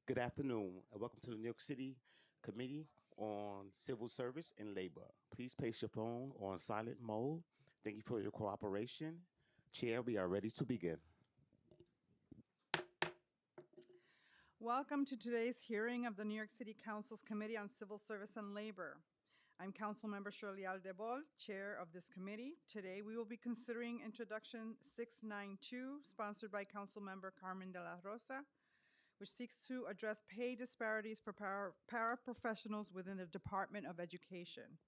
Good afternoon, and welcome to the New York City Committee on Civil Service and Labor. Please place your phone on silent mode. Thank you for your cooperation. Chair, we are ready to begin. Welcome to today's hearing of the New York City Council's Committee on Civil Service and Labor. I'm Councilmember Shirley Aldebol, Chair of this committee. Today we will be considering Introduction 692, sponsored by Councilmember Carmen de la Rosa, which seeks to address pay disparities for paraprofessionals within the Department of Education.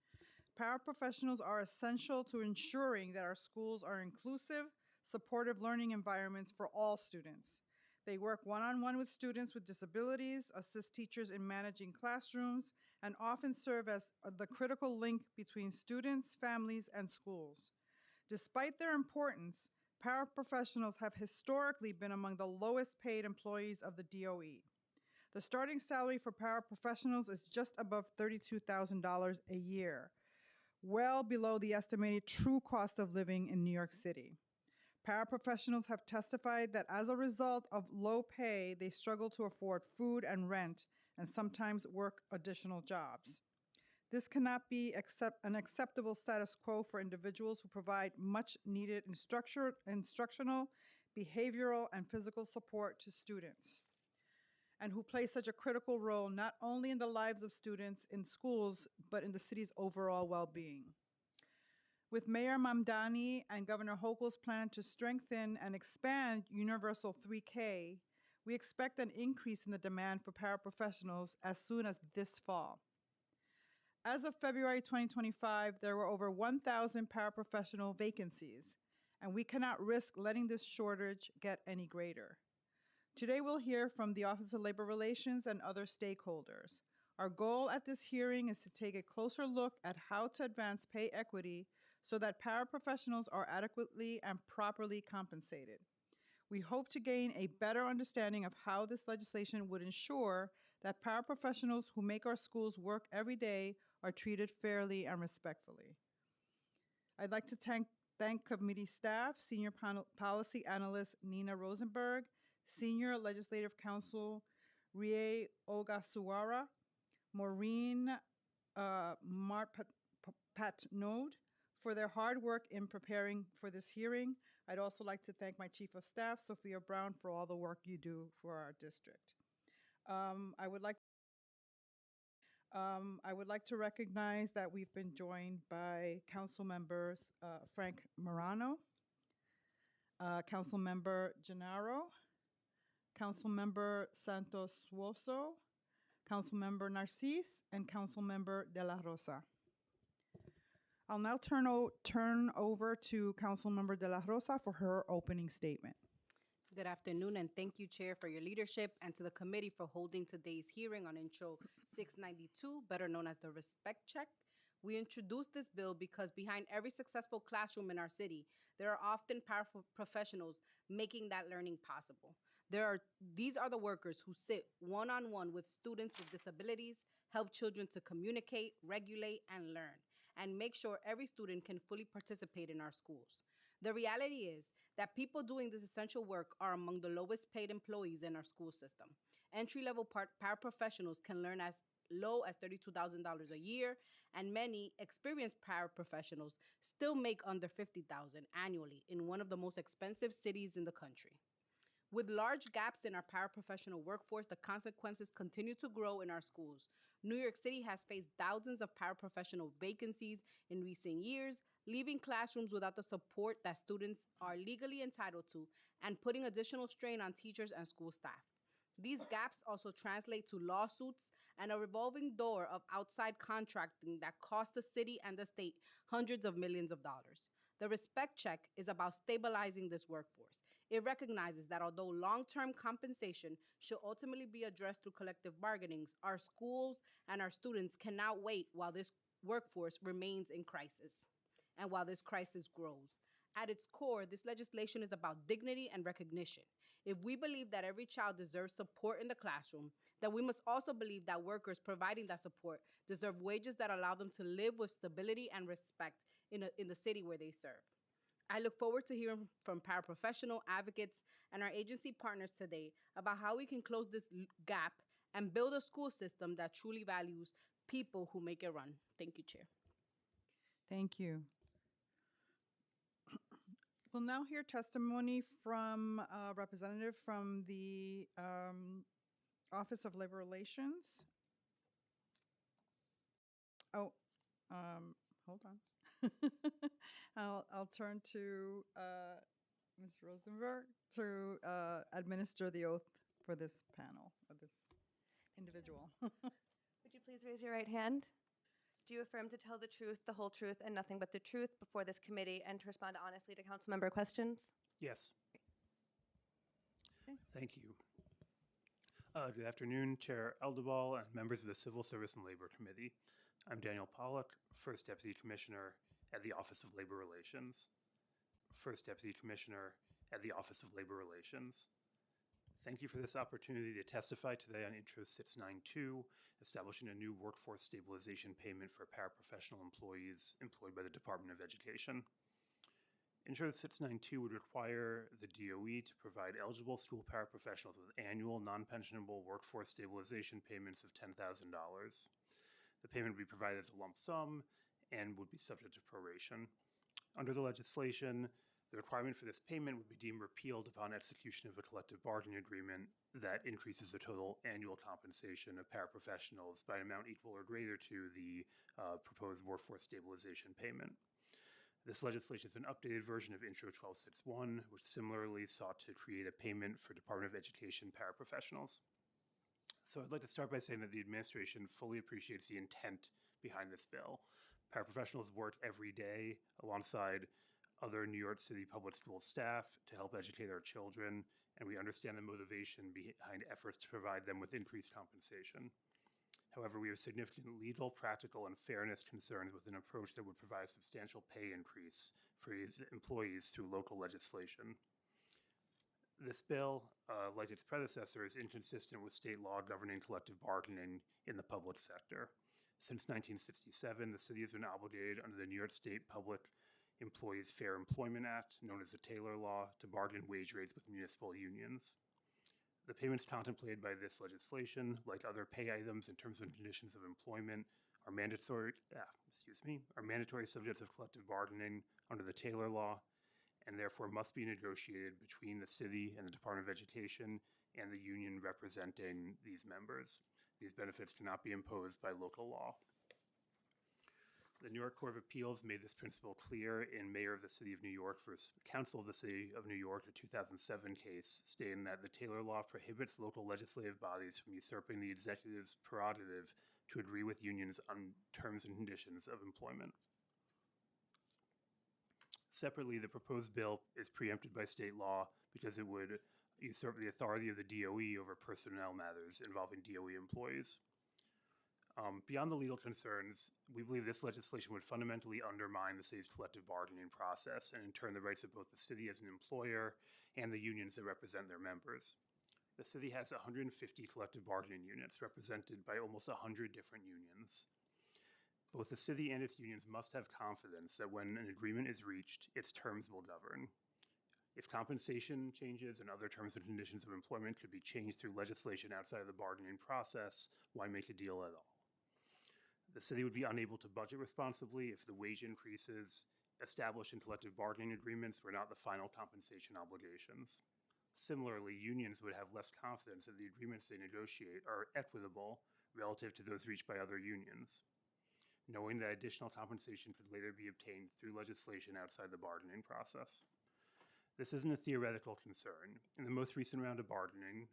Paraprofessionals are essential to ensuring that our schools are inclusive, supportive learning environments for all students. They work one-on-one with students with disabilities, assist teachers in managing classrooms, and often serve as the critical link between students, families, and schools. Despite their importance, paraprofessionals have historically been among the lowest paid employees of the DOE. The starting salary for paraprofessionals is just above $32,000 a year, well below the estimated true cost of living in New York City. Paraprofessionals have testified that as a result of low pay, they struggle to afford food and rent and sometimes work additional jobs. This cannot be an acceptable status quo for individuals who provide much needed instructional, behavioral, and physical support to students, and who play such a critical role not only in the lives of students in schools, but in the city's overall well-being. With Mayor Mamdani and Governor Hochul's plan to strengthen and expand Universal 3K, we expect an increase in the demand for paraprofessionals as soon as this fall. As of February 2025, there were over 1,000 paraprofessional vacancies, and we cannot risk letting this shortage get any greater. Today, we'll hear from the Office of Labor Relations and other stakeholders. Our goal at this hearing is to take a closer look at how to advance pay equity so that paraprofessionals are adequately and properly compensated. We hope to gain a better understanding of how this legislation would ensure that paraprofessionals who make our schools work every day are treated fairly and respectfully. I'd like to thank committee staff, Senior Policy Analyst Nina Rosenberg, Senior Legislative Counsel Rie Ogasawara, Maureen Marpatnode, for their hard work in preparing for this hearing. I'd also like to thank my Chief of Staff, Sophia Brown, for all the work you do for our district. I would like to recognize that we've been joined by Council members Frank Morano, Council Member Gennaro, Council Member Santos Suoso, Council Member Narcisse, and Council Member De La Rosa. I'll now turn over to Council Member De La Rosa for her opening statement. Good afternoon, and thank you, Chair, for your leadership, and to the committee for holding today's hearing on Intro 692, better known as the Respect Check. We introduced this bill because behind every successful classroom in our city, there are often paraprofessionals making that learning possible. These are the workers who sit one-on-one with students with disabilities, help children to communicate, regulate, and learn, and make sure every student can fully participate in our schools. The reality is that people doing this essential work are among the lowest paid employees in our school system. Entry-level paraprofessionals can learn as low as $32,000 a year, and many experienced paraprofessionals still make under $50,000 annually in one of the most expensive cities in the country. With large gaps in our paraprofessional workforce, the consequences continue to grow in our schools. New York City has faced thousands of paraprofessional vacancies in recent years, leaving classrooms without the support that students are legally entitled to and putting additional strain on teachers and school staff. These gaps also translate to lawsuits and a revolving door of outside contracting that costs the city and the state hundreds of millions of dollars. The Respect Check is about stabilizing this workforce. It recognizes that although long-term compensation should ultimately be addressed through collective bargainings, our schools and our students cannot wait while this workforce remains in crisis and while this crisis grows. At its core, this legislation is about dignity and recognition. If we believe that every child deserves support in the classroom, then we must also believe that workers providing that support deserve wages that allow them to live with stability and respect in the city where they serve. I look forward to hearing from paraprofessional advocates and our agency partners today about how we can close this gap and build a school system that truly values people who make it run. Thank you, Chair. Thank you. We'll now hear testimony from a representative from the Office of Labor Relations. Oh, hold on. I'll turn to Ms. Rosenberg to administer the oath for this panel, or this individual. Would you please raise your right hand? Do you affirm to tell the truth, the whole truth, and nothing but the truth before this committee and to respond honestly to council member questions? Yes. Okay. Thank you. Good afternoon, Chair Eldebal and members of the Civil Service and Labor Committee. I'm Daniel Pollock, First Deputy Commissioner at the Office of Labor Relations. First Deputy Commissioner at the Office of Labor Relations. Thank you for this opportunity to testify today on Intro 692, establishing a new workforce stabilization payment for paraprofessional employees employed by the Department of Education. Intro 692 would require the DOE to provide eligible school paraprofessionals with annual non-pensionable workforce stabilization payments of $10,000. The payment would be provided as a lump sum and would be subject to proration. Under the legislation, the requirement for this payment would be deemed repealed upon execution of a collective bargaining agreement that increases the total annual compensation of paraprofessionals by an amount equal or greater to the proposed workforce stabilization payment. This legislation is an updated version of Intro 1261, which similarly sought to create a payment for Department of Education paraprofessionals. So I'd like to start by saying that the administration fully appreciates the intent behind this bill. Paraprofessionals work every day alongside other New York City public school staff to help educate our children, and we understand the motivation behind efforts to provide them with increased compensation. However, we have significant legal, practical, and fairness concerns with an approach that would provide a substantial pay increase for these employees through local legislation. This bill, like its predecessor, is inconsistent with state law governing collective bargaining in the public sector. Since 1967, the city has been obligated under the New York State Public Employees Fair Employment Act, known as the Taylor Law, to bargain wage rates with municipal unions. The payments contemplated by this legislation, like other pay items and terms and conditions of employment, are mandatory subjects of collective bargaining under the Taylor Law, and therefore must be negotiated between the city and the Department of Education and the union representing these members. These benefits cannot be imposed by local law. The New York Court of Appeals made this principle clear in Mayor of the City of New York versus Council of the City of New York, a 2007 case, stating that the Taylor Law prohibits local legislative bodies from usurping the executive's prerogative to agree with unions on terms and conditions of employment. Separately, the proposed bill is preempted by state law because it would usurp the authority of the DOE over personnel matters involving DOE employees. Beyond the legal concerns, we believe this legislation would fundamentally undermine the city's collective bargaining process and in turn the rights of both the city as an employer and the unions that represent their members. The city has 150 collective bargaining units represented by almost 100 different unions. Both the city and its unions must have confidence that when an agreement is reached, its terms will govern. If compensation changes and other terms and conditions of employment could be changed through legislation outside of the bargaining process, why make a deal at all? The city would be unable to budget responsibly if the wage increases established in collective bargaining agreements were not the final compensation obligations. Similarly, unions would have less confidence that the agreements they negotiate are equitable relative to those reached by other unions, knowing that additional compensation could later be obtained through legislation outside the bargaining process. This isn't a theoretical concern. In the most recent round of bargaining,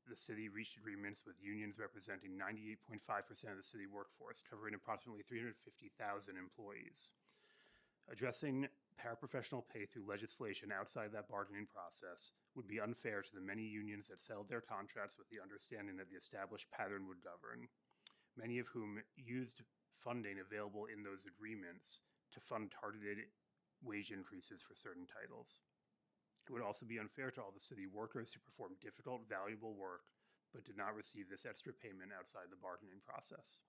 the city reached agreements with unions representing 98.5% of the city workforce, covering approximately 350,000 employees. Addressing paraprofessional pay through legislation outside that bargaining process would be unfair to the many unions that settled their contracts with the understanding that the established pattern would govern, many of whom used funding available in those agreements to fund targeted wage increases for certain titles. It would also be unfair to all the city workers who performed difficult, valuable work but did not receive this extra payment outside the bargaining process.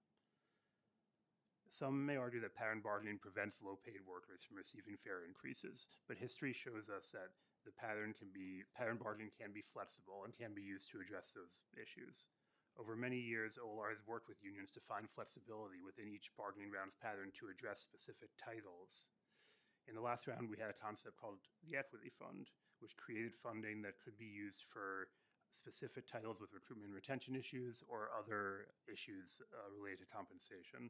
Some may argue that pattern bargaining prevents low-paid workers from receiving fair increases, but history shows us that pattern bargaining can be flexible and can be used to address those issues. Over many years, OLR has worked with unions to find flexibility within each bargaining round's pattern to address specific titles. In the last round, we had a concept called the Equity Fund, which created funding that could be used for specific titles with recruitment and retention issues or other issues related to compensation.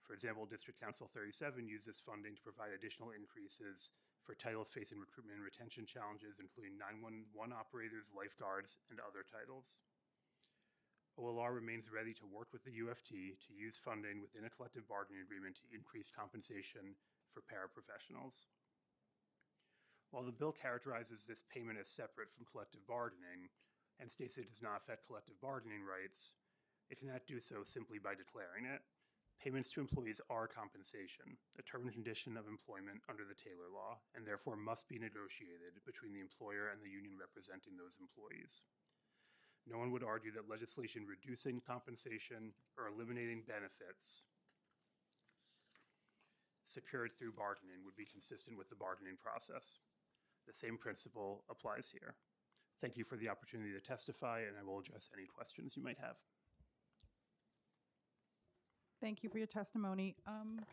For example, District Council 37 used this funding to provide additional increases for titles facing recruitment and retention challenges, including 911 operators, lifeguards, and other titles. OLR remains ready to work with the UFT to use funding within a collective bargaining agreement to increase compensation for paraprofessionals. While the bill characterizes this payment as separate from collective bargaining and states it does not affect collective bargaining rights, it cannot do so simply by declaring it. Payments to employees are compensation, a term and condition of employment under the Taylor Law, and therefore must be negotiated between the employer and the union representing those employees. No one would argue that legislation reducing compensation or eliminating benefits secured through bargaining would be consistent with the bargaining process. The same principle applies here. Thank you for the opportunity to testify, and I will address any questions you might have. Thank you for your testimony.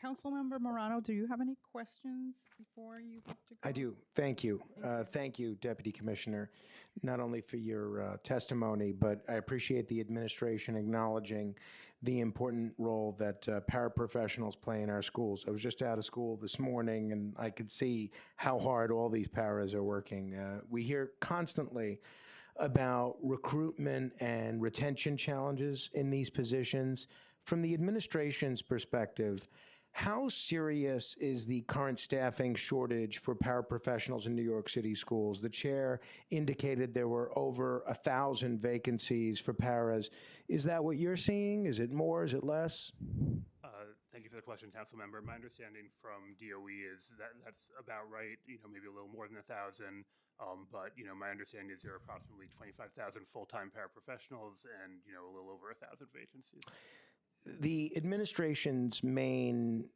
Councilmember Morano, do you have any questions before you have to go? I do. Thank you. Thank you, Deputy Commissioner, not only for your testimony, but I appreciate the administration acknowledging the important role that paraprofessionals play in our schools. I was just out of school this morning, and I could see how hard all these paras are working. We hear constantly about recruitment and retention challenges in these positions. From the administration's perspective, how serious is the current staffing shortage for paraprofessionals in New York City schools? The chair indicated there were over 1,000 vacancies for paras. Is that what you're seeing? Is it more? Is it less? Thank you for the question, Council Member. My understanding from DOE is that that's about right, maybe a little more than 1,000. But, my understanding is there are approximately 25,000 full-time paraprofessionals and, a little over 1,000 vacancies. The administration's main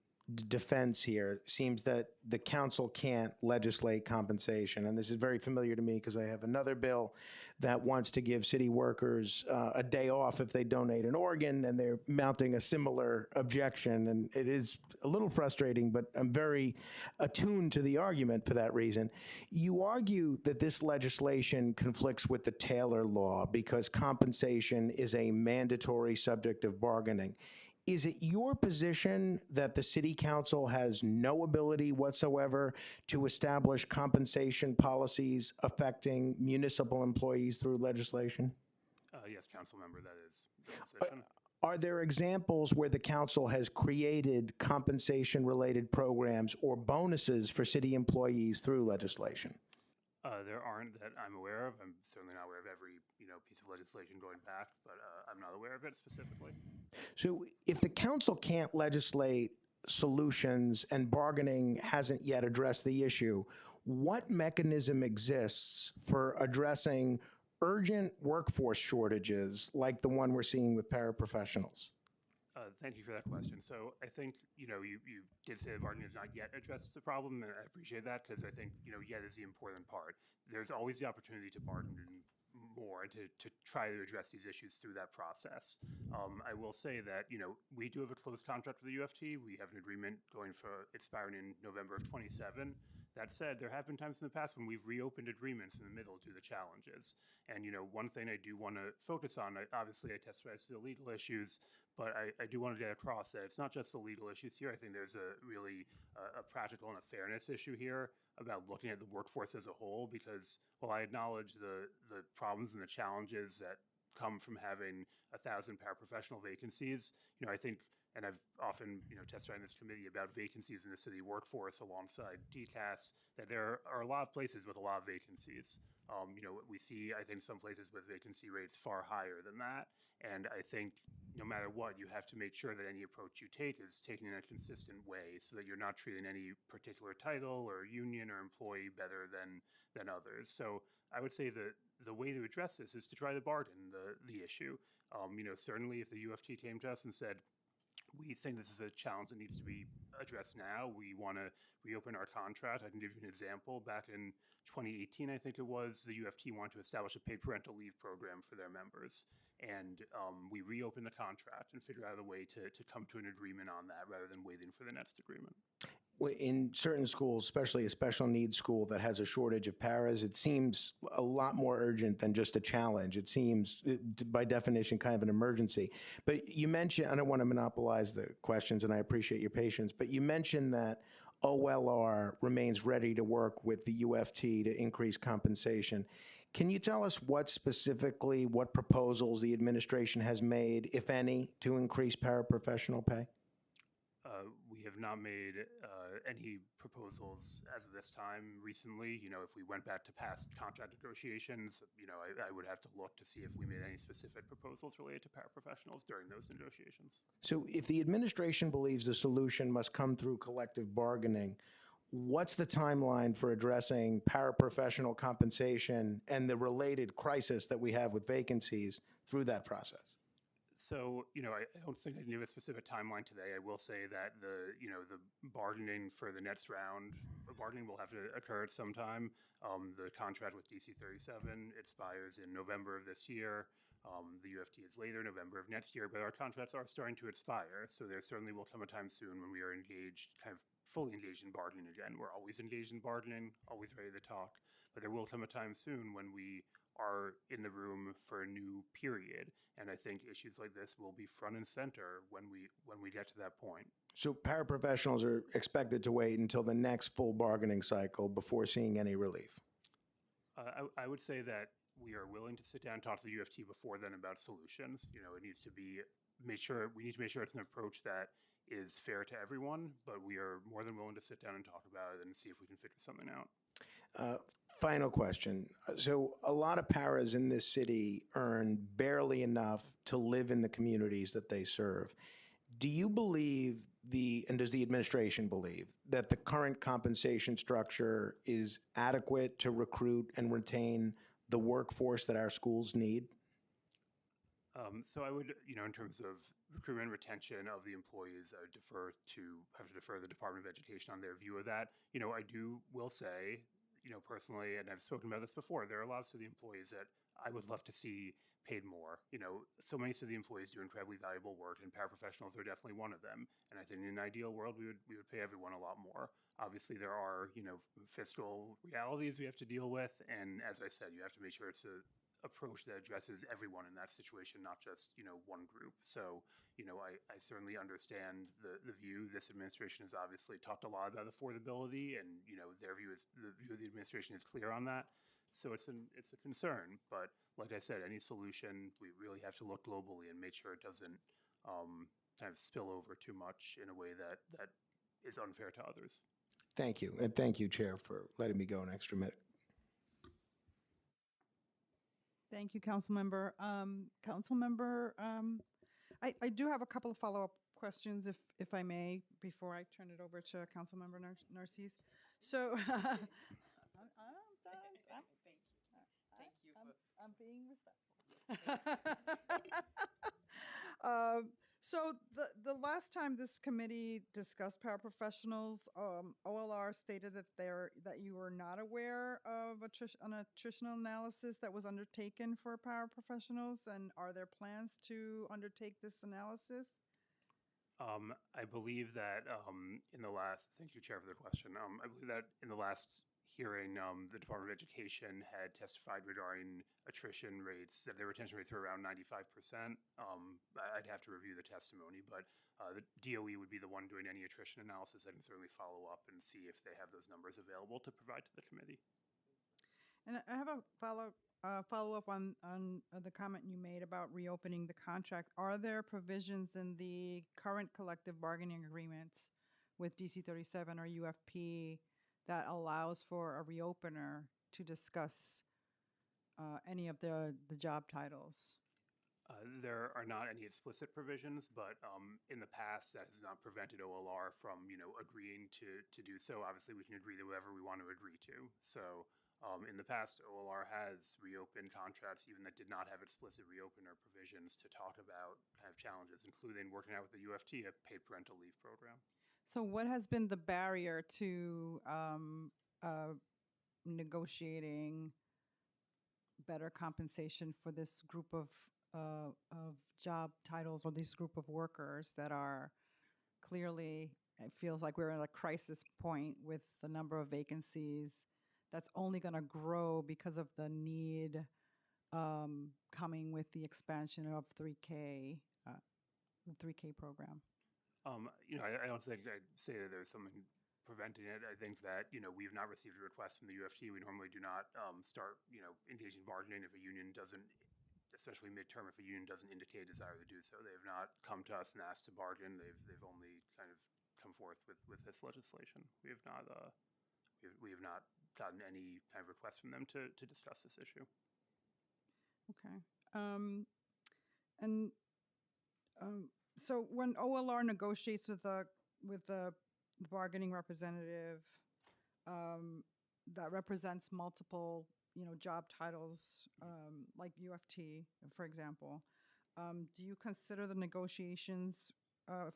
defense here seems that the council can't legislate compensation. And this is very familiar to me because I have another bill that wants to give city workers a day off if they donate an organ, and they're mounting a similar objection. And it is a little frustrating, but I'm very attuned to the argument for that reason. You argue that this legislation conflicts with the Taylor Law because compensation is a mandatory subject of bargaining. Is it your position that the city council has no ability whatsoever to establish compensation policies affecting municipal employees through legislation? Yes, Council Member, that is the position. Are there examples where the council has created compensation-related programs or bonuses for city employees through legislation? There aren't that I'm aware of. I'm certainly not aware of every piece of legislation going back, but I'm not aware of it specifically. So if the council can't legislate solutions and bargaining hasn't yet addressed the issue, what mechanism exists for addressing urgent workforce shortages like the one we're seeing with paraprofessionals? Thank you for that question. So I think, you did say that bargaining has not yet addressed the problem, and I appreciate that because I think, yet is the important part. There's always the opportunity to bargain more and to try to address these issues through that process. I will say that, we do have a close contract with the UFT. We have an agreement expiring in November of 27. That said, there have been times in the past when we've reopened agreements in the middle due to challenges. And, one thing I do want to focus on, obviously I testified to the legal issues, but I do want to get across that it's not just the legal issues here. I think there's a really a practical and a fairness issue here about looking at the workforce as a whole, because while I acknowledge the problems and the challenges that come from having 1,000 paraprofessional vacancies, I think, and I've often, testified in this committee about vacancies in the city workforce alongside DCAS, that there are a lot of places with a lot of vacancies. We see, I think, some places with vacancy rates far higher than that. And I think no matter what, you have to make sure that any approach you take is taken in a consistent way so that you're not treating any particular title or union or employee better than others. So I would say that the way to address this is to try to bargain the issue. Certainly if the UFT came to us and said, We think this is a challenge that needs to be addressed now. We want to reopen our contract. I can give you an example. Back in 2018, I think it was, the UFT wanted to establish a paid parental leave program for their members. And we reopened the contract and figured out a way to come to an agreement on that rather than waiting for the next agreement. In certain schools, especially a special needs school that has a shortage of paras, it seems a lot more urgent than just a challenge. It seems, by definition, kind of an emergency. But you mentioned, I don't want to monopolize the questions, and I appreciate your patience, but you mentioned that OLR remains ready to work with the UFT to increase compensation. Can you tell us what proposals the administration has made, if any, to increase paraprofessional pay? We have not made any proposals as of this time recently. You know, if we went back to past contract negotiations, you know, I would have to look to see if we made any specific proposals related to paraprofessionals during those negotiations. So if the administration believes the solution must come through collective bargaining, what's the timeline for addressing paraprofessional compensation and the related crisis that we have with vacancies through that process? So, you know, I don't think I can give a specific timeline today. I will say that the bargaining for the next round of bargaining will have to occur at some time. The contract with DC 37 expires in November of this year. The UFT is later, November of next year, but our contracts are starting to expire. So there certainly will come a time soon when we are engaged, kind of fully engaged in bargaining again. We're always engaged in bargaining, always ready to talk, but there will come a time soon when we are in the room for a new period. And I think issues like this will be front and center when we get to that point. So paraprofessionals are expected to wait until the next full bargaining cycle before seeing any relief? I would say that we are willing to sit down and talk to the UFT before then about solutions. You know, it needs to be we need to make sure it's an approach that is fair to everyone, but we are more than willing to sit down and talk about it and see if we can figure something out. Final question. So a lot of paras in this city earn barely enough to live in the communities that they serve. Do you believe and does the administration believe that the current compensation structure is adequate to recruit and retain the workforce that our schools need? So I would, you know, in terms of recruitment and retention of the employees, I would have to defer the Department of Education on their view of that. You know, will say, you know, personally, and I've spoken about this before, there are lots of the employees that I would love to see paid more. You know, so many of the employees do incredibly valuable work, and paraprofessionals are definitely one of them. And I think in an ideal world, we would pay everyone a lot more. Obviously, there are, you know, fiscal realities we have to deal with, and as I said, you have to make sure it's a approach that addresses everyone in that situation, not just, you know, one group. So, you know, I certainly understand the view. This administration has obviously talked a lot about affordability, and, you know, the view of the administration is clear on that. So it's a concern, but like I said, any solution, we really have to look globally and make sure it doesn't kind of spill over too much in a way that is unfair to others. Thank you. And thank you, Chair, for letting me go an extra minute. Thank you, Councilmember. Councilmember, I do have a couple of follow-up questions, if I may, before I turn it over to Councilmember Narcisse. So, I'm being respectful. So the last time this committee discussed paraprofessionals, OLR stated that you were not aware of an attritional analysis that was undertaken for paraprofessionals, and are there plans to undertake this analysis? I believe that thank you, Chair, for the question. I believe that in the last hearing, the Department of Education had testified regarding attrition rates, that their retention rates were around 95%. I'd have to review the testimony, but the DOE would be the one doing any attrition analysis. I can certainly follow up and see if they have those numbers available to provide to the committee. And I have a follow-up on the comment you made about reopening the contract. Are there provisions in the current collective bargaining agreements with DC 37 or UFP that allows for a reopener to discuss any of the job titles? There are not any explicit provisions, but in the past, that has not prevented OLR from, you know, agreeing to do so. Obviously, we can agree to whatever we want to agree to. So In the past, OLR has reopened contracts even that did not have explicit reopener provisions to talk about kind of challenges, including working out with the UFT, a paid parental leave program. So what has been the barrier to negotiating better compensation for this group of job titles or this group of workers that are clearly, it feels like we're at a crisis point with the number of vacancies that's only going to grow because of the need coming with the expansion of 3K, the 3K program. I don't think I'd say that there's something preventing it. I think that, we've not received a request from the UFT. We normally do not start, engaging bargaining if a union doesn't, especially midterm, if a union doesn't indicate a desire to do so. They have not come to us and asked to bargain. They've only kind of come forth with this legislation. We have not gotten any kind of request from them to discuss this issue. Okay. And so when OLR negotiates with the bargaining representative that represents multiple, job titles, like UFT, for example, do you consider the negotiations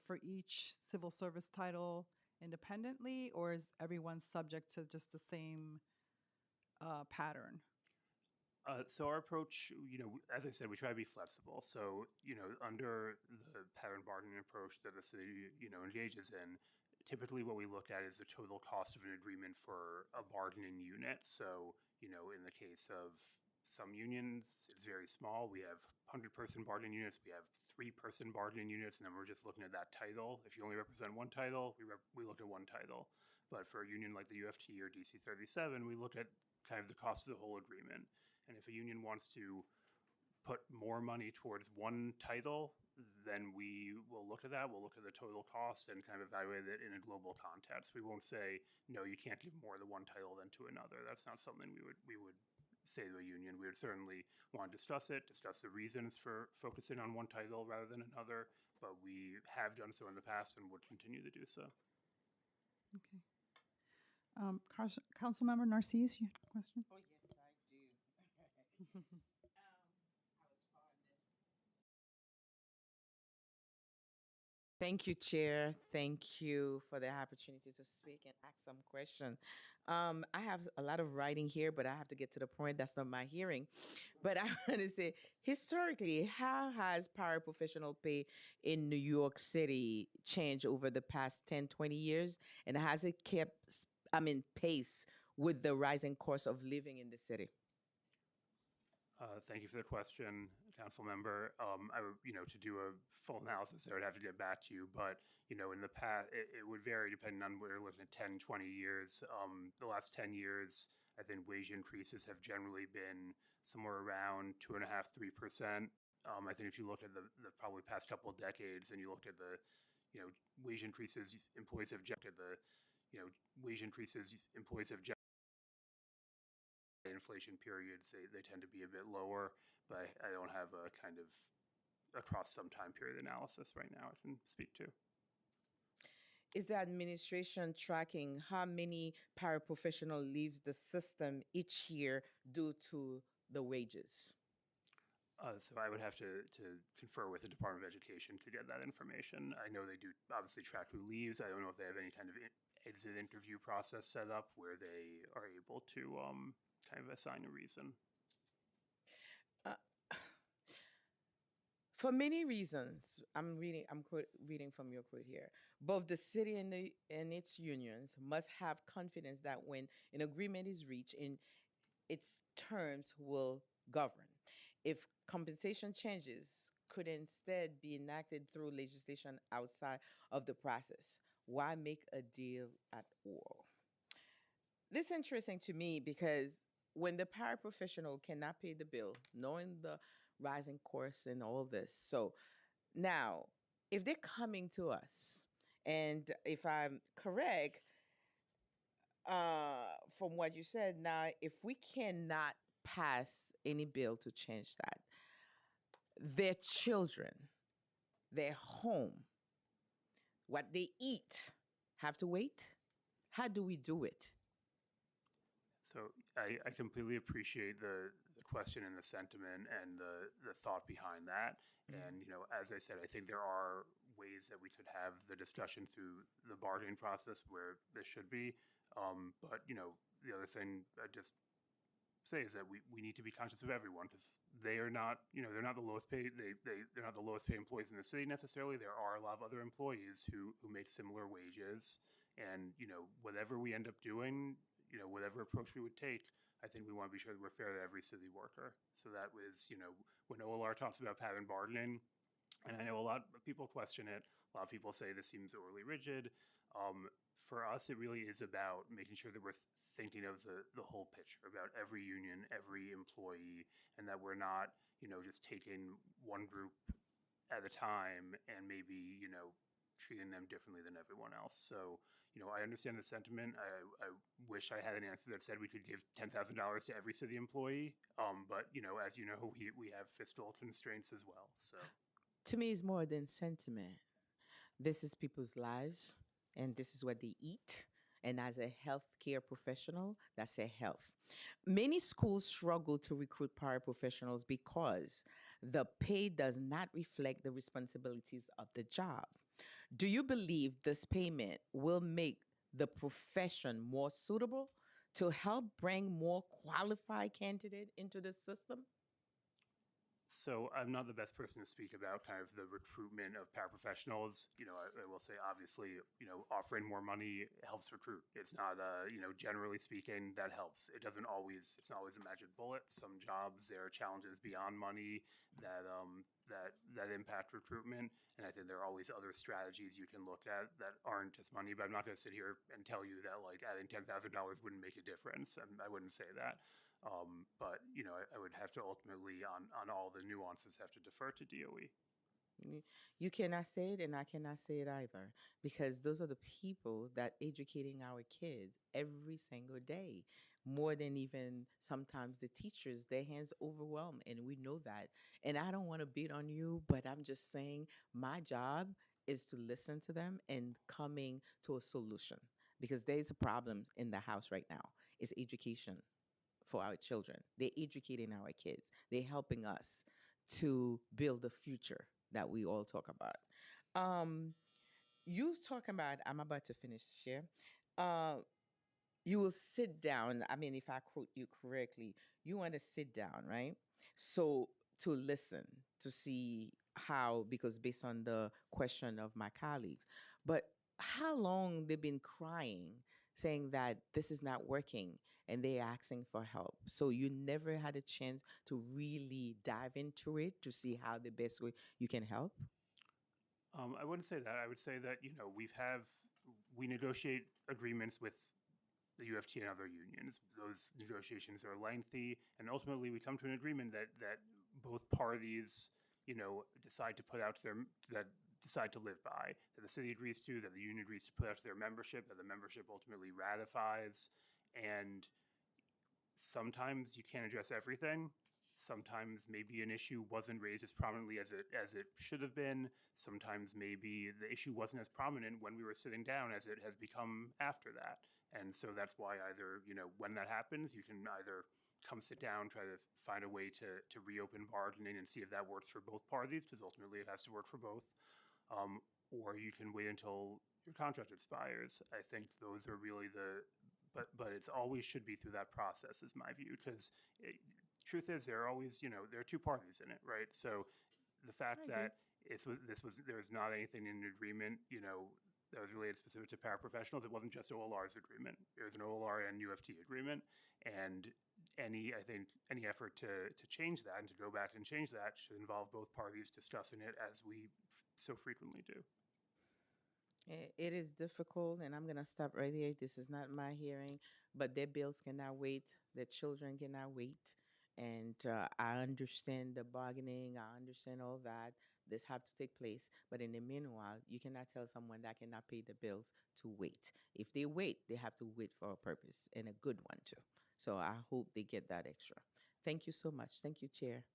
for each civil service title independently, or is everyone subject to just the same pattern? So our approach, as I said, we try to be flexible. So, under the pattern bargaining approach that the city, engages in, typically what we look at is the total cost of an agreement for a bargaining unit. So, in the case of some unions, it's very small. We have 100-person bargaining units. We have 3-person bargaining units, and then we're just looking at that title. If you only represent one title, we look at one title. But for a union like the UFT or DC 37, we look at kind of the cost of the whole agreement. And if a union wants to put more money towards one title, then we will look at that. We'll look at the total cost and kind of evaluate it in a global context. We won't say, no, you can't give more to one title than to another. That's not something we would say to a union. We would certainly want to discuss it, discuss the reasons for focusing on one title rather than another, but we have done so in the past and would continue to do so. Okay. Councilmember Narcisse, you had a question? Oh, yes, I do. Thank you, Chair. Thank you for the opportunity to speak and ask some question. I have a lot of writing here, but I have to get to the point. That's not my hearing. But I want to say, historically, how has paraprofessional pay in New York City changed over the past 10, 20 years? And has it kept, pace with the rising cost of living in the city? Thank you for the question, Council Member. To do a full analysis, I would have to get back to you. But, in the past, it would vary depending on whether you're looking at 10, 20 years. The last 10 years, I think wage increases have generally been somewhere around 2.5%, 3%. I think if you look at the probably past couple of decades and you looked at the, wage increases employees have generated, inflation periods, they tend to be a bit lower, but I don't have a kind of across some time period analysis right now I can speak to. Is the administration tracking how many paraprofessional leaves the system each year due to the wages? So I would have to confer with the Department of Education to get that information. I know they do obviously track who leaves. I don't know if they have any kind of exit interview process set up where they are able to kind of assign a reason. For many reasons, I'm reading from your quote here. Both the city and its unions must have confidence that when an agreement is reached, in its terms will govern. If compensation changes could instead be enacted through legislation outside of the process, why make a deal at all? This is interesting to me because when the paraprofessional cannot pay the bill, knowing the rising costs and all this. So now, if they're coming to us, and if I'm correct, from what you said, now, if we cannot pass any bill to change that, their children, their home, what they eat, have to wait? How do we do it? So I completely appreciate the question and the sentiment and the thought behind that. And, you know, as I said, I think there are ways that we could have the discussion through the bargaining process where this should be. But, you know, the other thing I just say is that we need to be conscious of everyone, because they are not, you know, they're not the lowest paid, they're not the lowest paid employees in the city necessarily. There are a lot of other employees who make similar wages. And, you know, whatever we end up doing, you know, whatever approach we would take, I think we want to be sure that we're fair to every city worker. So that was, you know, when OLR talks about pattern bargaining, and I know a lot of people question it. A lot of people say this seems overly rigid. For us, it really is about making sure that we're thinking of the whole picture, about every union, every employee, and that we're not, you know, just taking one group at a time and maybe, you know, treating them differently than everyone else. So, you know, I understand the sentiment. I wish I had an answer that said we could give $10,000 to every city employee. But, you know, as you know, we have fiscal constraints as well. So, To me, it's more than sentiment. This is people's lives, and this is what they eat. And as a healthcare professional, that's a health. Many schools struggle to recruit paraprofessionals because the pay does not reflect the responsibilities of the job. Do you believe this payment will make the profession more suitable to help bring more qualified candidate into the system? So I'm not the best person to speak about kind of the recruitment of paraprofessionals. You know, I will say obviously, you know, offering more money helps recruit. It's not, you know, generally speaking, that helps. It's not always a magic bullet. Some jobs, there are challenges beyond money that impact recruitment. And I think there are always other strategies you can look at that aren't just money. But I'm not going to sit here and tell you that like adding $10,000 wouldn't make a difference. I wouldn't say that. But you know, I would have to ultimately, on all the nuances, have to defer to DOE. You cannot say it, and I cannot say it either, because those are the people that educating our kids every single day, more than even sometimes the teachers. Their hands overwhelmed, and we know that. And I don't want to beat on you, but I'm just saying my job is to listen to them and coming to a solution, because there is a problem in the house right now. It's education for our children. They're educating our kids. They're helping us to build the future that we all talk about. Um, you talking about, I'm about to finish share. Uh, you will sit down. I mean, if I quote you correctly, you want to sit down, right? So to listen, to see how, because based on the question of my colleagues, but how long they've been crying, saying that this is not working and they're asking for help. So you never had a chance to really dive into it to see how the best way you can help? I wouldn't say that. I would say that, you know, we negotiate agreements with the UFT and other unions. Those negotiations are lengthy, and ultimately we come to an agreement that both parties, you know, decide to put out to that decide to live by, that the city agrees to, that the union agrees to put out to their membership, that the membership ultimately ratifies. And sometimes you can't address everything. Sometimes maybe an issue wasn't raised as prominently as it should have been. Sometimes maybe the issue wasn't as prominent when we were sitting down as it has become after that. And so that's why either, you know, when that happens, you can either come sit down, try to find a way to reopen bargaining and see if that works for both parties, because ultimately it has to work for both. Or you can wait until your contract expires. I think those are really but it's always should be through that process, is my view, because truth is there are always, you know, there are two parties in it, right? So the fact that there was not anything in the agreement, you know, that was related specific to paraprofessionals. It wasn't just OLR's agreement. It was an OLR and UFT agreement, and I think any effort to change that and to go back and change that should involve both parties discussing it, as we so frequently do. It is difficult, and I'm going to stop right here. This is not my hearing, but their bills cannot wait, their children cannot wait. And I understand the bargaining, I understand all that. This have to take place. But in the meanwhile, you cannot tell someone that cannot pay the bills to wait. If they wait, they have to wait for a purpose, and a good one too. So I hope they get that extra. Thank you so much. Thank you, Chair.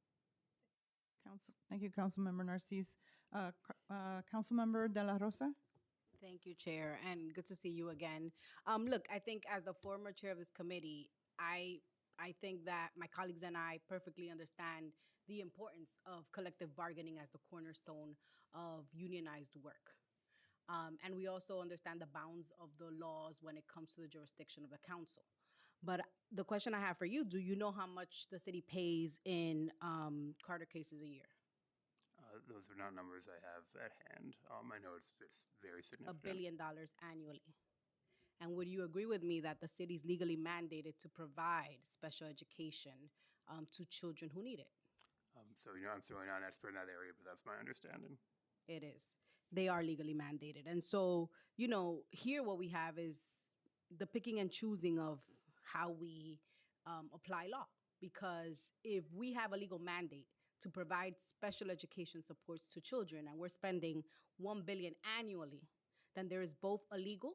Thank you, Councilmember Narcisse. Councilmember De La Rosa? Thank you, Chair, and good to see you again. Look, I think as the former chair of this committee, I think that my colleagues and I perfectly understand the importance of collective bargaining as the cornerstone of unionized work. And we also understand the bounds of the laws when it comes to the jurisdiction of the council. But the question I have for you, do you know how much the city pays in Carter cases a year? Those are not numbers I have at hand. I know it's very $1 significant. billion annually. And would you agree with me that the city is legally mandated to provide special education to children who need it? So, I'm certainly not an expert in that area, but that's my understanding. It is. They are legally mandated. And so, here what we have is the picking and choosing of how we apply law. Because if we have a legal mandate to provide special education supports to children and we're spending $1 billion annually, then there is both a legal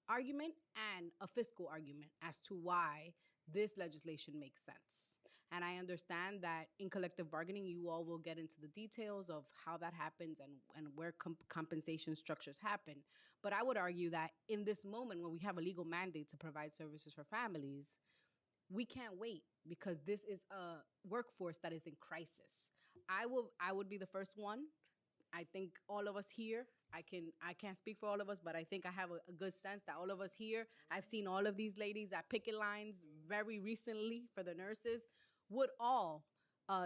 argument and a fiscal argument as to why this legislation makes sense. And I understand that in collective bargaining, you all will get into the details of how that happens and where compensation structures happen. But I would argue that in this moment, when we have a legal mandate to provide services for families, we can't wait because this is a workforce that is in crisis. I would be the first one. I think all of us here, I can't speak for all of us, but I think I have a good sense that all of us here, I've seen all of these ladies at picket lines very recently for the nurses, would all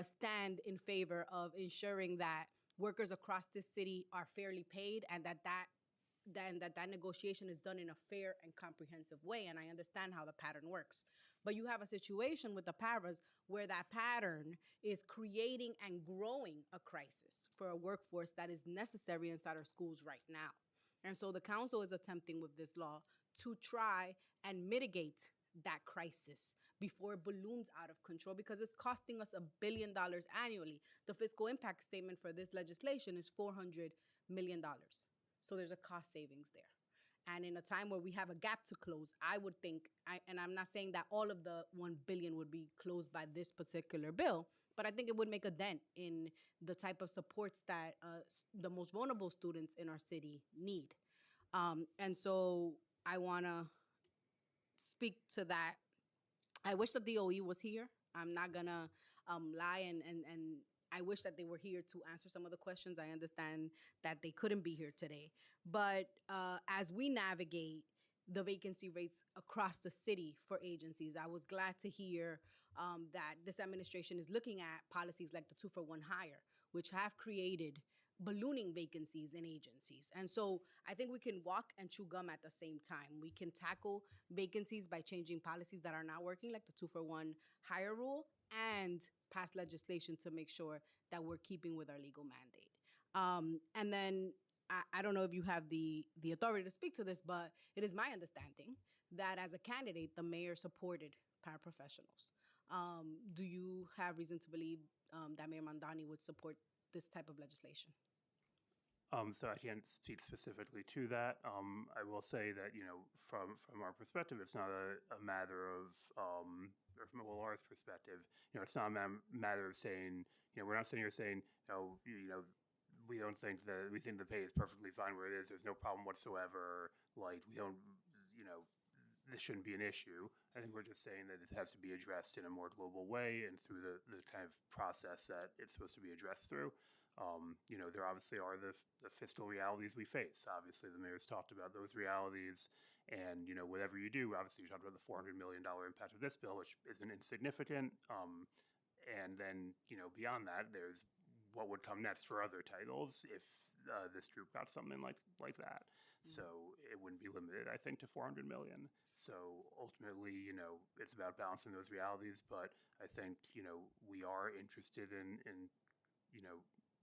stand in favor of ensuring that workers across this city are fairly paid and that negotiation is done in a fair and comprehensive way. And I understand how the pattern works. But you have a situation with the paras where that pattern is creating and growing a crisis for a workforce that is necessary inside our schools right now. And so the council is attempting with this law to try and mitigate that crisis before it balloons out of control because it's costing us $1 billion annually. The fiscal impact statement for this legislation is $400 million. So there's a cost savings there. And in a time where we have a gap to close, I would think, and I'm not saying that all of the $1 billion would be closed by this particular bill, but I think it would make a dent in the type of supports that the most vulnerable students in our city need. And so I want to speak to that. I wish the DOE was here. I'm not going to lie and I wish that they were here to answer some of the questions. I understand that they couldn't be here today. But as we navigate the vacancy rates across the city for agencies, I was glad to hear that this administration is looking at policies like the 2-for-1 hire, which have created ballooning vacancies in agencies. And so I think we can walk and chew gum at the same time. We can tackle vacancies by changing policies that are not working, like the 2-for-1 hire rule, and pass legislation to make sure that we're keeping with our legal mandate. And then I don't know if you have the authority to speak to this, but it is my understanding that as a candidate, the mayor supported paraprofessionals. Do you have reason to believe that Mayor Mandani would support this type of legislation? So I can't speak specifically to that. I will say that, from our perspective, it's not a matter of, or from Laura's perspective, it's not a matter of saying, we're not sitting here saying, we don't think that, we think the pay is perfectly fine where it is. There's no problem whatsoever. Like, we don't, this shouldn't be an issue. I think we're just saying that it has to be addressed in a more global way and through the kind of process that it's supposed to be addressed through. There obviously are the fiscal realities we face. Obviously, the mayor's talked about those realities. And, whatever you do, obviously, you talked about the $400 million impact of this bill, which isn't insignificant. And then, beyond that, there's what would come next for other titles if this group got something like that. So it wouldn't be limited, I think, to $400 million. So ultimately, it's about balancing those realities. But I think, we are interested in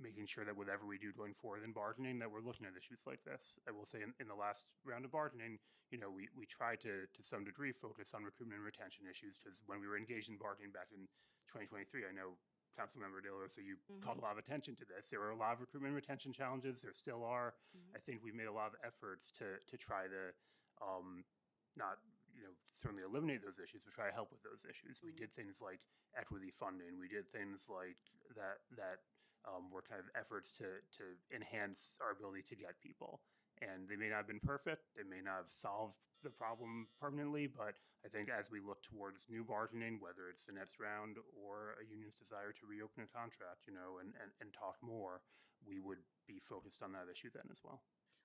making sure that whatever we do going forward in bargaining, that we're looking at issues like this. I will say in the last round of bargaining, we tried to some degree focus on recruitment and retention issues because when we were engaged in bargaining back in 2023, I know Councilmember De La Rosa, you called a lot of attention to this. There were a lot of recruitment and retention challenges. There still are. I think we've made a lot of efforts to try to not certainly eliminate those issues, but try to help with those issues. We did things like equity funding. We did things like that were kind of efforts to enhance our ability to get people. And they may not have been perfect, they may not have solved the problem permanently, but I think as we look towards new bargaining, whether it's the next round or a union's desire to reopen a contract, and talk more, we would be focused on that issue then as well.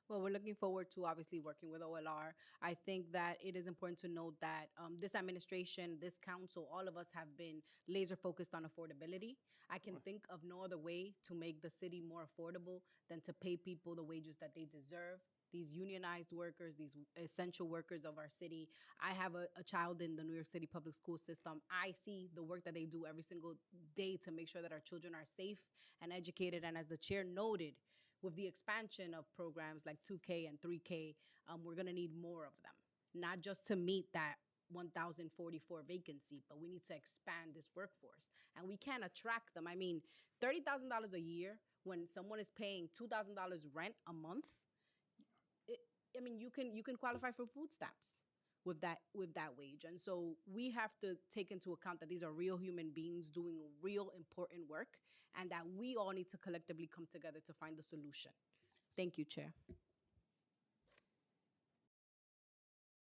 Well, we're looking forward to obviously working with OLR. I think that it is important to note that this administration, this council, all of us have been laser focused on affordability. I can think of no other way to make the city more affordable than to pay people the wages that they deserve. These unionized workers, these essential workers of our city. I have a child in the New York City public school system. I see the work that they do every single day to make sure that our children are safe and educated. And as the chair noted, with the expansion of programs like 2K and 3K, we're going to need more of them, not just to meet that 1,044 vacancy, but we need to expand this workforce. And we can't attract them. I mean, $30,000 a year when someone is paying $2,000 rent a month, you can qualify for food stamps with that wage. And so we have to take into account that these are real human beings doing real important work, and that we all need to collectively come together to find the solution. Thank you, Chair.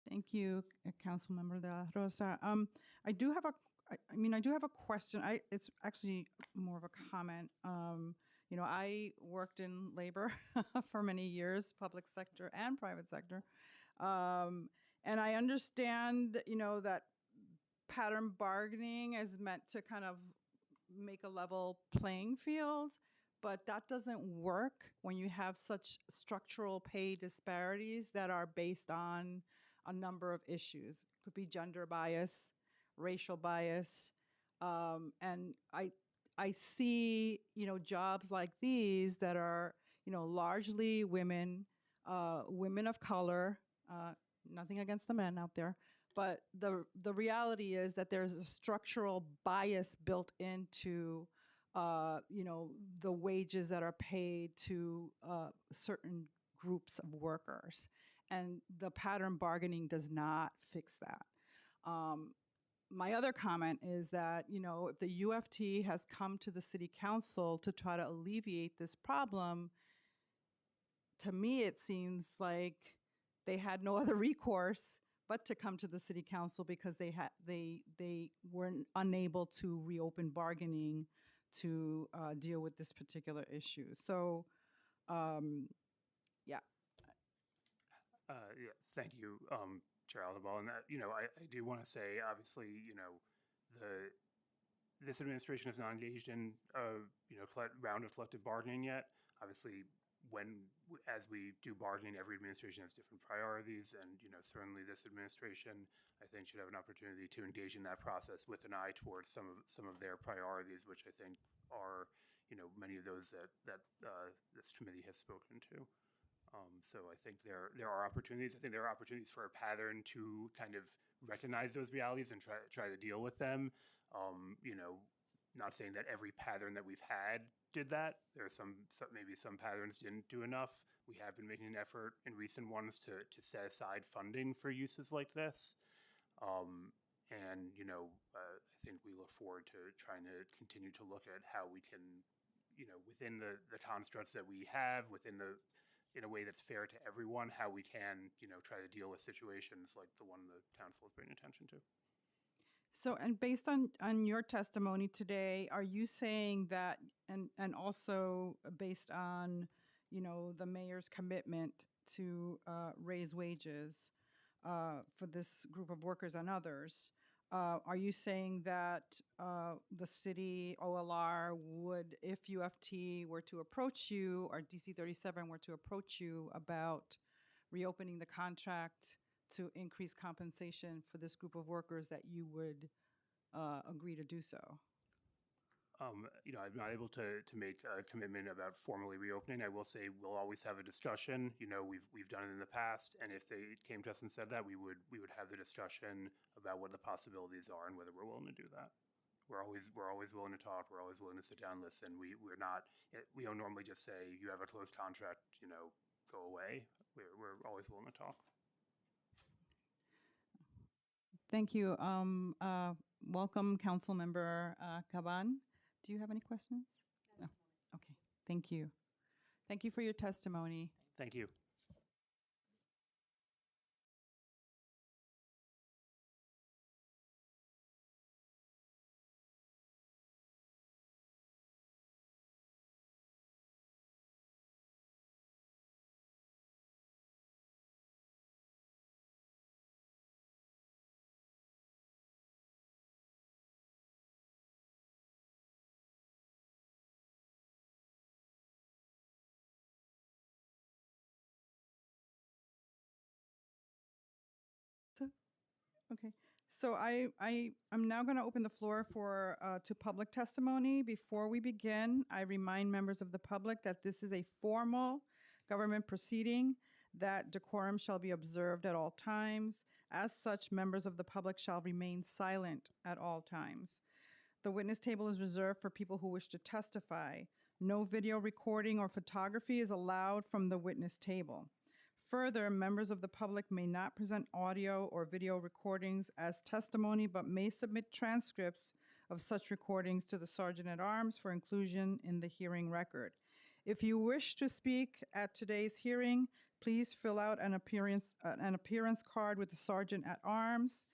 Thank you, Councilmember De La Rosa. I do have a question. It's actually more of a comment. I worked in labor for many years, public sector and private sector. And I understand, that pattern bargaining is meant to kind of make a level playing field, but that doesn't work when you have such structural pay disparities that are based on a number of issues. It could be gender bias, racial bias, and I see, jobs like these that are, largely women, women of color, nothing against the men out there, but the reality is that there's a structural bias built into, the wages that are paid to certain groups of workers. And the pattern bargaining does not fix that. My other comment is that, if the UFT has come to the city council to try to alleviate this problem, to me, it seems like they had no other recourse but to come to the city council because they were unable to reopen bargaining to deal with this particular issue. So, yeah. Yeah, thank you, Chair Aldeball. And that, I do want to say, obviously, this administration has not engaged in a round of collective bargaining yet. Obviously, as we do bargaining, every administration has different priorities, and certainly this administration, I think, should have an opportunity to engage in that process with an eye towards some of their priorities, which I think are many of those that this committee has spoken to. So I think there are opportunities. I think there are opportunities for a pattern to kind of recognize those realities and try to deal with them. Not saying that every pattern that we've had did that. There are maybe some patterns didn't do enough. We have been making an effort in recent ones to set aside funding for uses like this. I think we look forward to trying to continue to look at how we can, within the constructs that we have, in a way that's fair to everyone, how we can, try to deal with situations like the one the council is bringing attention to. So, and based on your testimony today, are you saying that, and also based on, the mayor's commitment to raise wages for this group of workers and others, are you saying that the city OLR would, if UFT were to approach you or DC 37 were to approach you about reopening the contract to increase compensation for this group of workers, that you would agree to do so? I'm not able to make a commitment about formally reopening. I will say we'll always have a discussion. We've done it in the past, and if they came to us and said that, we would have the discussion about what the possibilities are and whether we're willing to do that. We're always willing to talk. We're always willing to sit down and listen. We don't normally just say you have a closed contract, go away. We're always willing to talk. Thank you. Welcome, Council Member Caban. Do you have any questions? No. Okay. Thank you. Thank you for your testimony. Thank you. Okay, so I'm now going to open the floor for, to public testimony. Before we begin, I remind members of the public that this is a formal government proceeding, that decorum shall be observed at all times. As such, members of the public shall remain silent at all times. The witness table is reserved for people who wish to testify. No video recording or photography is allowed from the witness table. Further, members of the public may not present audio or video recordings as testimony, but may submit transcripts of such recordings to the Sergeant at Arms for inclusion in the hearing record. If you wish to speak at today's hearing, please fill out an appearance card with the Sergeant at Arms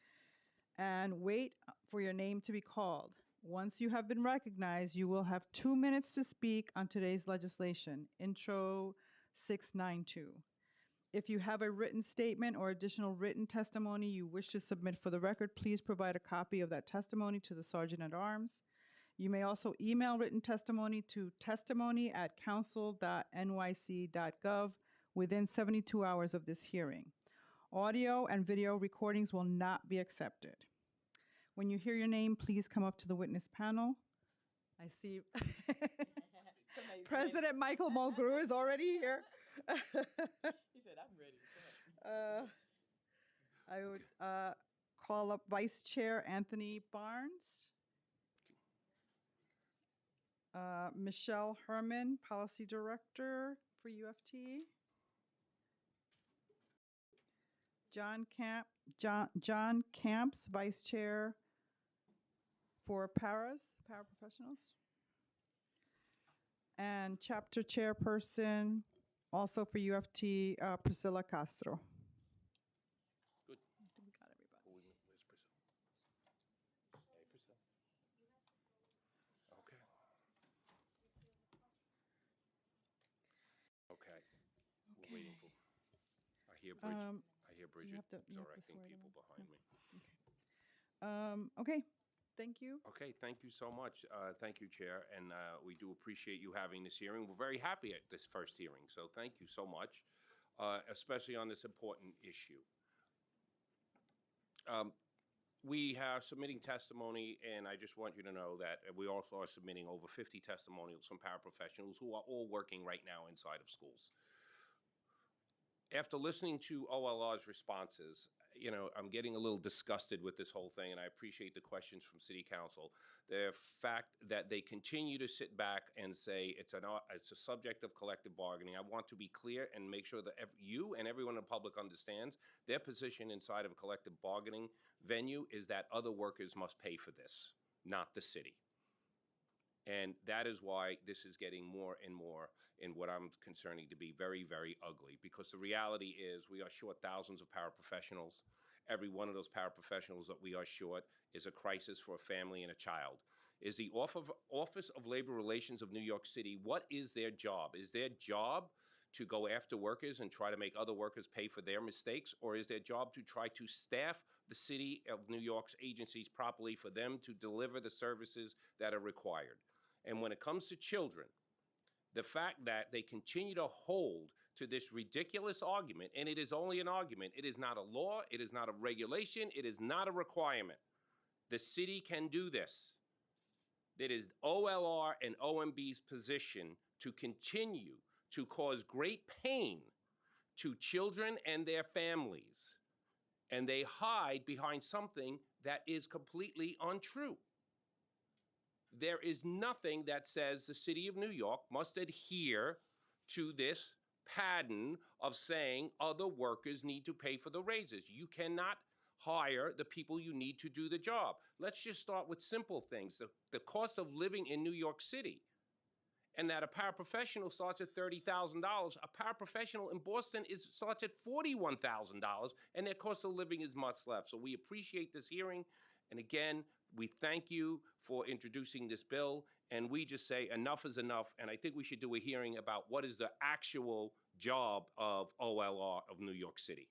and wait for your name to be called. Once you have been recognized, you will have 2 minutes to speak on today's legislation, Intro 692. If you have a written statement or additional written testimony you wish to submit for the record, please provide a copy of that testimony to the Sergeant at Arms. You may also email written testimony to testimony@council.nyc.gov within 72 hours of this hearing. Audio and video recordings will not be accepted. When you hear your name, please come up to the witness panel. I see President Michael Mulgrew is already here. He said, "I'm ready." I would call up Vice Chair Anthony Barnes. Michelle Herman, Policy Director for UFT. John Camps, Vice Chair for Paraprofessionals. And Chapter Chairperson, also for UFT, Priscilla Castro. Good. I think we got everybody. Where's Priscilla? Hey, Priscilla. Okay. Okay. We're waiting for. I hear Bridget. I hear Bridget have to directing swear them people in. behind me. Okay, thank you. Okay, thank you so much. Thank you, Chair, and we do appreciate you having this hearing. We're very happy at this first hearing, so thank you so much, especially on this important issue. We are submitting testimony, and I just want you to know that we also are submitting over 50 testimonials from paraprofessionals who are all working right now inside of schools. After listening to OLR's responses, you know, I'm getting a little disgusted with this whole thing, and I appreciate the questions from City Council. The fact that they continue to sit back and say it's a subject of collective bargaining. I want to be clear and make sure that you and everyone in the public understands their position inside of a collective bargaining venue is that other workers must pay for this, not the city. And that is why this is getting more and more in what I'm concerning to be very, very ugly. Because the reality is we are short thousands of paraprofessionals. Every one of those paraprofessionals that we are short is a crisis for a family and a child. Is the Office of Labor Relations of New York City, what is their job? Is their job to go after workers and try to make other workers pay for their mistakes? Or is their job to try to staff the City of New York's agencies properly for them to deliver the services that are required? And when it comes to children, the fact that they continue to hold to this ridiculous argument, and it is only an argument, it is not a law, it is not a regulation, it is not a requirement. The city can do this. It is OLR and OMB's position to continue to cause great pain to children and their families, and they hide behind something that is completely untrue. There is nothing that says the city of New York must adhere to this pattern of saying other workers need to pay for the raises. You cannot hire the people you need to do the job. Let's just start with simple things. The cost of living in New York City, and that a paraprofessional starts at $30,000. A paraprofessional in Boston starts at $41,000, and their cost of living is much less. So we appreciate this hearing. And again, we thank you for introducing this bill, and we just say enough is enough, and I think we should do a hearing about what is the actual job of OLR of New York City.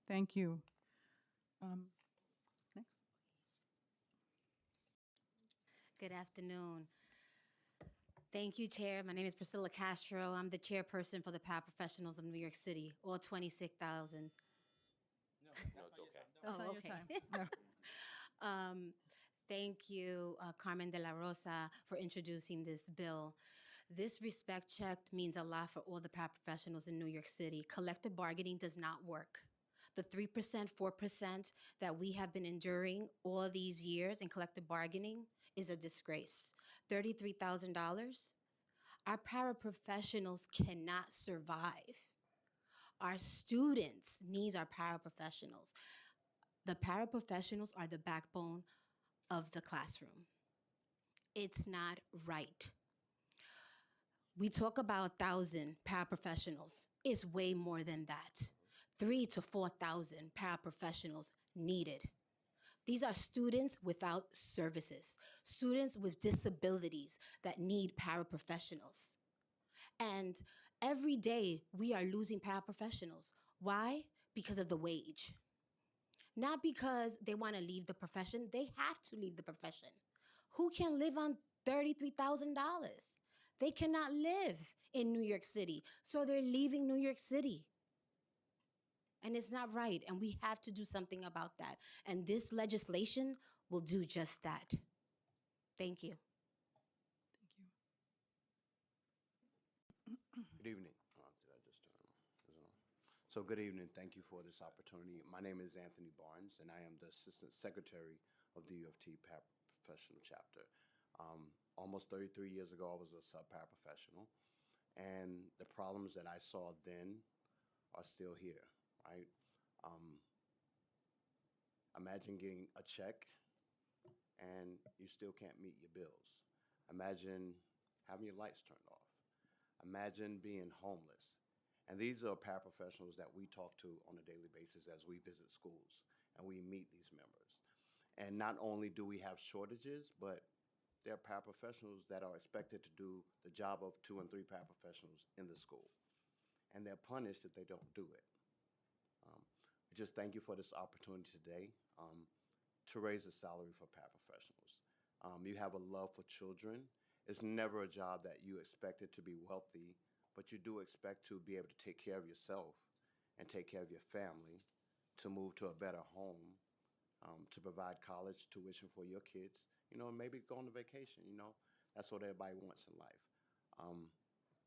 Thank you. Next. Good afternoon. Thank you, Chair. My name is Priscilla Castro. I'm the chairperson for the Paraprofessionals of New York City, all 26,000. No, it's okay. That's Oh, not your okay. time. No. Thank you, Carmen de la Rosa, for introducing this bill. This respect check means a lot for all the paraprofessionals in New York City. Collective bargaining does not work. The 3%, 4% that we have been enduring all these years in collective bargaining is a disgrace. $33,000. Our paraprofessionals cannot survive. Our students need our paraprofessionals. The paraprofessionals are the backbone of the classroom. It's not right. We talk about 1,000 paraprofessionals. It's way more than that. 3,000 to 4,000 paraprofessionals needed. These are students without services, students with disabilities that need paraprofessionals. And every day we are losing paraprofessionals. Why? Because of the wage. Not because they want to leave the profession, they have to leave the profession. Who can live on $33,000? They cannot live in New York City, so they're leaving New York City. And it's not right, and we have to do something about that. And this legislation will do just that. Thank you. Good evening. Did I just turn on? Is it on? So good evening. Thank you for this opportunity. My name is Anthony Barnes, and I am the Assistant Secretary of the U of T Paraprofessional Chapter. Almost 33 years ago, I was a sub-paraprofessional, and the problems that I saw then are still here, right? Imagine getting a check and you still can't meet your bills. Imagine having your lights turned off. Imagine being homeless. And these are paraprofessionals that we talk to on a daily basis as we visit schools and we meet these members. And not only do we have shortages, but there are paraprofessionals that are expected to do the job of 2 and 3 paraprofessionals in the school. And they're punished if they don't do it. We just thank you for this opportunity today to raise the salary for paraprofessionals. You have a love for children. It's never a job that you expect it to be wealthy, but you do expect to be able to take care of yourself and take care of your family, to move to a better home, to provide college tuition for your kids, and maybe go on a vacation, That's what everybody wants in life.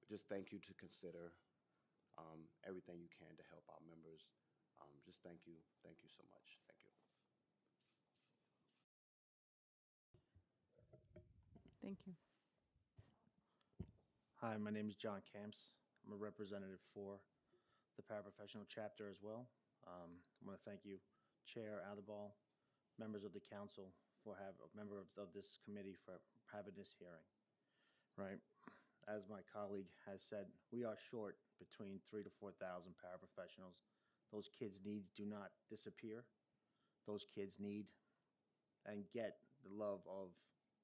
Just thank you to consider everything you can to help our members. Just thank you. Thank you so much. Thank you. Thank you. Hi, my name is John Camps. I'm a representative for the paraprofessional chapter as well. I want to thank you, Chair Aldebal, members of the council, members of this committee for having this hearing. Right, as my colleague has said, we are short between 3,000 to 4,000 paraprofessionals. Those kids' needs do not disappear. Those kids need and get the love of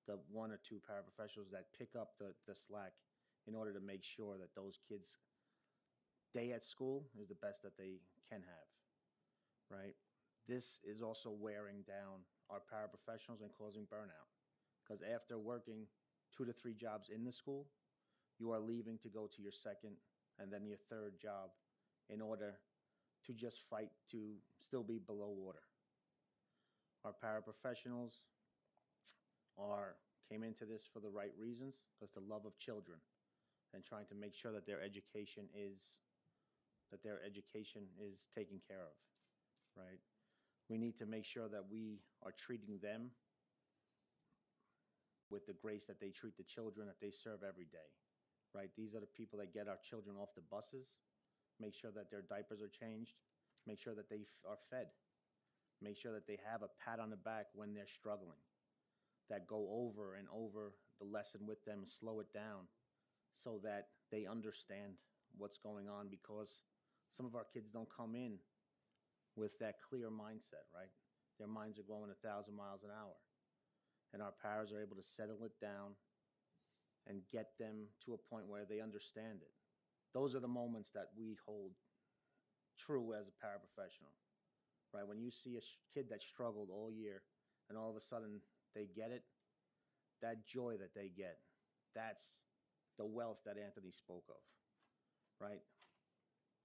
the 1 or 2 paraprofessionals that pick up the slack in order to make sure that those kids' day at school is the best that they can have, right? This is also wearing down our paraprofessionals and causing burnout, because after working 2 to 3 jobs in the school, you are leaving to go to your second and then your third job in order to just fight to still be below water. Our paraprofessionals came into this for the right reasons, because the love of children and trying to make sure that their education is taken care of, right? We need to make sure that we are treating them with the grace that they treat the children that they serve every day, right? These are the people that get our children off the buses, make sure that their diapers are changed, make sure that they are fed, make sure that they have a pat on the back when they're struggling, that go over and over the lesson with them and slow it down so that they understand what's going on, because some of our kids don't come in with that clear mindset, right? Their minds are going 1,000 miles an hour. And our paras are able to settle it down and get them to a point where they understand it. Those are the moments that we hold true as a paraprofessional, right? When you see a kid that struggled all year and all of a sudden they get it, that joy that they get, that's the wealth that Anthony spoke of, right?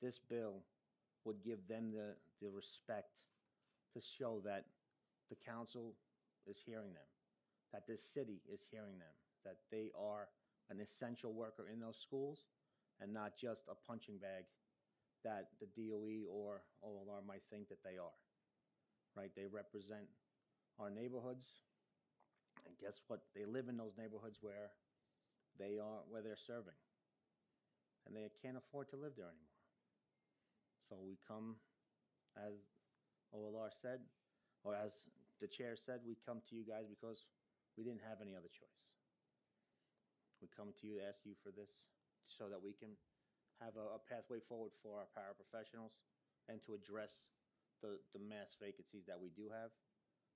This bill would give them the respect to show that the council is hearing them, that this city is hearing them, that they are an essential worker in those schools and not just a punching bag that the DOE or OLR might think that they are, right? They represent our neighborhoods, and guess what? They live in those neighborhoods where they're serving, and they can't afford to live there anymore. So we come, as OLR said, or as the chair said, we come to you guys because we didn't have any other choice. We come to you to ask you for this so that we can have a pathway forward for our paraprofessionals and to address the mass vacancies that we do have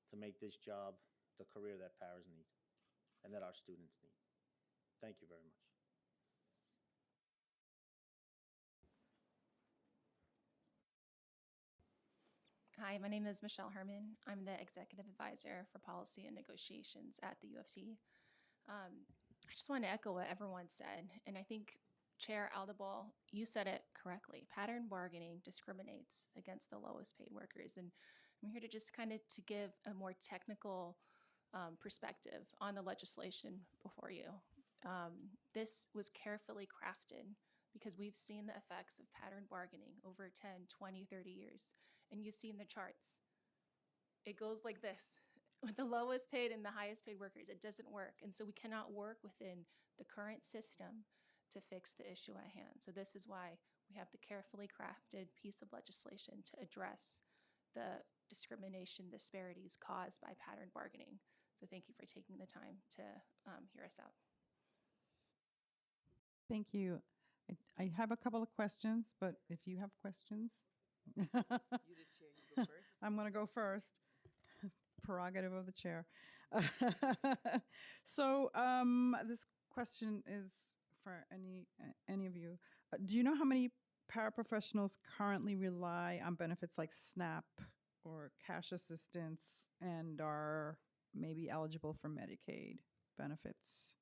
to make this job the career that paras need and that our students need. Thank you very much. Hi, my name is Michelle Herman. I'm the Executive Advisor for Policy and Negotiations at the U of T. I just want to echo what everyone said, and I think Chair Aldebol, you said it correctly. Pattern bargaining discriminates against the lowest paid workers, and I'm here to just kind of to give a more technical perspective on the legislation before you. This was carefully crafted because we've seen the effects of pattern bargaining over 10, 20, 30 years. And you've seen the charts. It goes like this. With the lowest paid and the highest paid workers, it doesn't work. And so we cannot work within the current system to fix the issue at hand. So this is why we have the carefully crafted piece of legislation to address the discrimination disparities caused by pattern bargaining. So thank you for taking the time to hear us out. Thank you. I have a couple of questions, but if you have questions. You the chair, you go first. I'm going to go first. Prerogative of the chair. So this question is for any of you. Do you know how many paraprofessionals currently rely on benefits like SNAP or cash assistance and are maybe eligible for Medicaid benefits?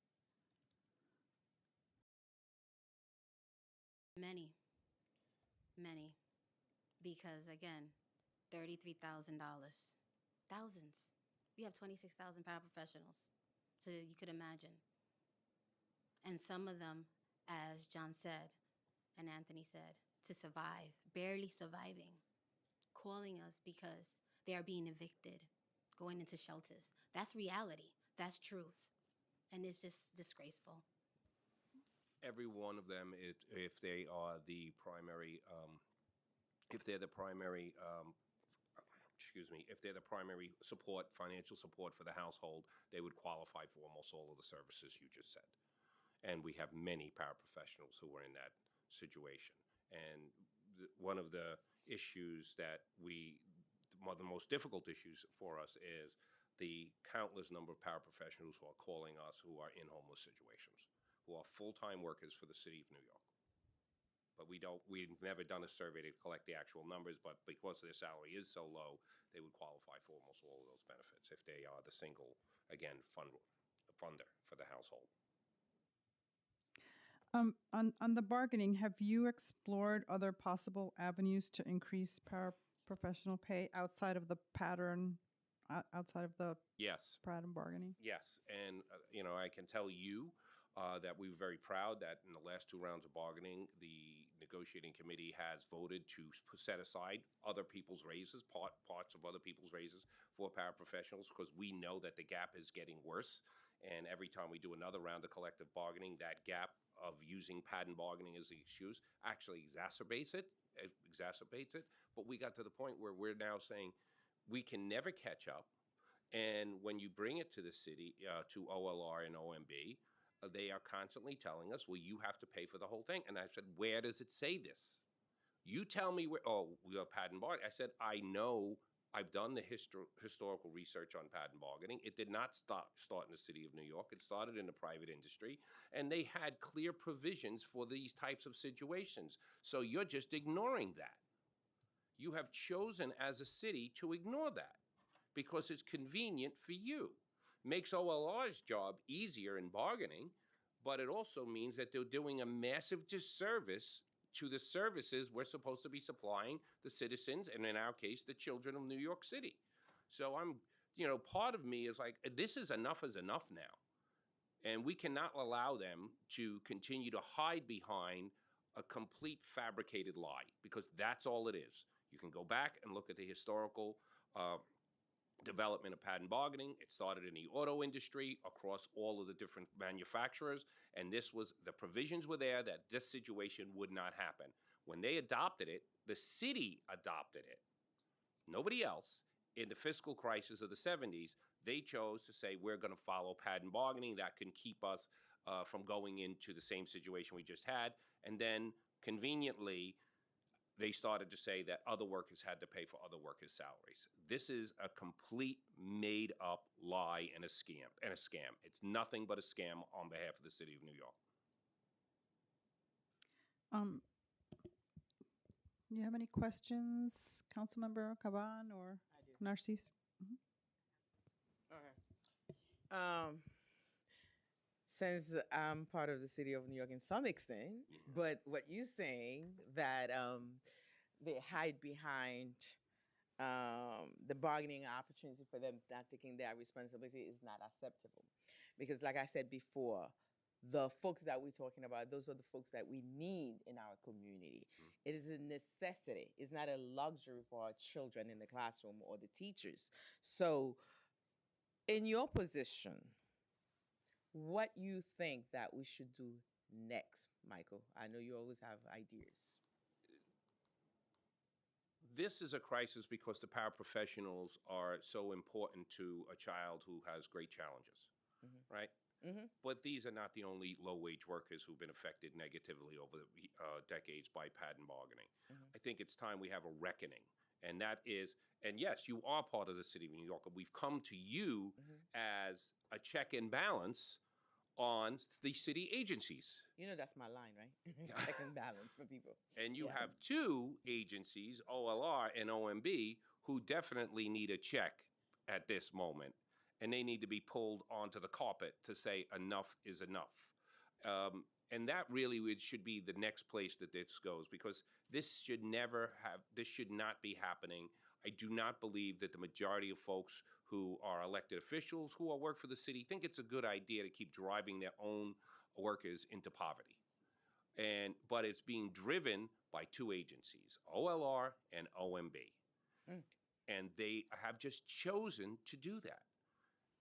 Many. Because again, $33,000. Thousands. We have 26,000 paraprofessionals. So you could imagine. And some of them, as John said, and Anthony said, to survive, barely surviving, calling us because they are being evicted, going into shelters. That's reality. That's truth. And it's just disgraceful. Every one of them, if they're the primary support, financial support for the household, they would qualify for almost all of the services you just said. And we have many paraprofessionals who are in that situation. And one of the issues that one of the most difficult issues for us is the countless number of paraprofessionals who are calling us who are in homeless situations, who are full-time workers for the city of New York. But we've never done a survey to collect the actual numbers, but because their salary is so low, they would qualify for almost all of those benefits if they are the single, again, funder for the household. On the bargaining, have you explored other possible avenues to increase paraprofessional pay outside of the pattern, Yes. pattern bargaining? Yes, and I can tell you that we were very proud that in the last two rounds of bargaining, the negotiating committee has voted to set aside other people's raises, parts of other people's raises for paraprofessionals, because we know that the gap is getting worse. And every time we do another round of collective bargaining, that gap of using pattern bargaining as the excuse actually exacerbates it. But we got to the point where we're now saying we can never catch up. And when you bring it to the city, to OLR and OMB, they are constantly telling us, well, you have to pay for the whole thing. And I said, where does it say this? You tell me where, we are pattern bargaining. I said, I know, I've done the historical research on pattern bargaining. It did not start in the city of New York. It started in the private industry, and they had clear provisions for these types of situations. So you're just ignoring that. You have chosen as a city to ignore that because it's convenient for you. Makes OLR's job easier in bargaining, but it also means that they're doing a massive disservice to the services we're supposed to be supplying the citizens, and in our case, the children of New York City. So part of me is like, this is enough now. And we cannot allow them to continue to hide behind a complete fabricated lie, because that's all it is. You can go back and look at the historical development of patent bargaining. It started in the auto industry across all of the different manufacturers, and the provisions were there that this situation would not happen. When they adopted it, the city adopted it. Nobody else. In the fiscal crisis of the 70s, they chose to say, we're going to follow patent bargaining. That can keep us from going into the same situation we just had. And then, conveniently, they started to say that other workers had to pay for other workers' salaries. This is a complete made-up lie and a scam. It's nothing but a scam on behalf of the city of New York. Do you have any questions, Councilmember Caban or Narcisse? Okay. Since I'm part of the city of New York in some extent, but what you're saying that they hide behind the bargaining opportunity for them not taking their responsibility is not acceptable. Because like I said before, the folks that we're talking about, those are the folks that we need in our community. It is a necessity. It's not a luxury for our children in the classroom or the teachers. So in your position, what you think that we should do next, Michael? I know you always have ideas. This is a crisis because the paraprofessionals are so important to a child who has great challenges, right? But these are not the only low-wage workers who've been affected negatively over the decades by patent bargaining. I think it's time we have a reckoning. And that is, and yes, you are part of the city of New York, and we've come to you as a check and balance on the city agencies. You know that's my line, right? Check and balance for people. And you have two agencies, OLR and OMB, who definitely need a check at this moment. And they need to be pulled onto the carpet to say enough is enough. And that really should be the next place that this goes, because this should not be happening. I do not believe that the majority of folks who are elected officials who work for the city think it's a good idea to keep driving their own workers into poverty. But it's being driven by two agencies, OLR and OMB. And they have just chosen to do that.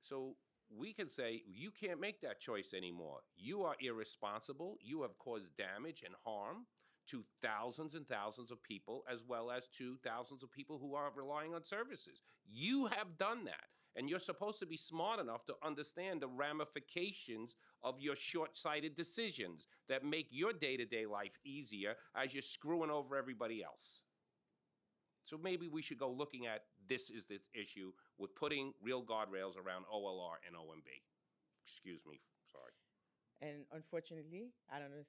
So we can say, you can't make that choice anymore. You are irresponsible. You have caused damage and harm to thousands and thousands of people, as well as to thousands of people who are relying on services. You have done that. And you're supposed to be smart enough to understand the ramifications of your short-sighted decisions that make your day-to-day life easier as you're screwing over everybody else. So maybe we should go looking at this is the issue with putting real guardrails around OLR and OMB. Excuse me, sorry. And unfortunately, I don't know,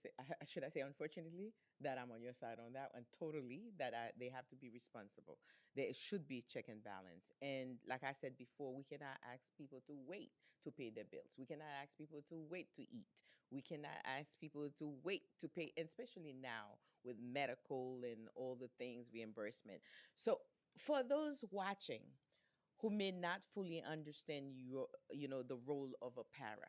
should I say unfortunately, that I'm on your side on that one totally, that they have to be responsible. There should be check and balance. And like I said before, we cannot ask people to wait to pay their bills. We cannot ask people to wait to eat. We cannot ask people to wait to pay, especially now with medical and all the things, reimbursement. So for those watching who may not fully understand the role of a para,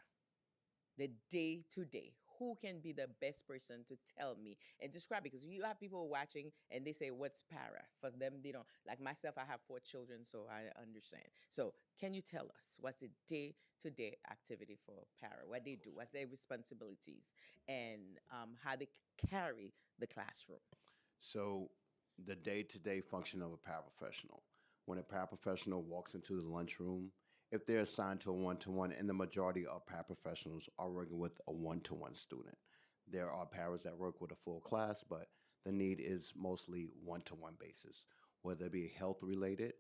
the day-to-day, who can be the best person to tell me and describe it? Because you have people watching and they say, what's para? For them, they don't. Like myself, I have 4 children, so I understand. So can you tell us what's the day-to-day activity for para? What they do, what's their responsibilities, and how they carry the classroom? So the day-to-day function of a paraprofessional. When a paraprofessional walks into the lunchroom, if they're assigned to a one-to-one, and the majority of paraprofessionals are working with a one-to-one student. There are paras that work with a full class, but the need is mostly one-to-one basis, whether it be health-related,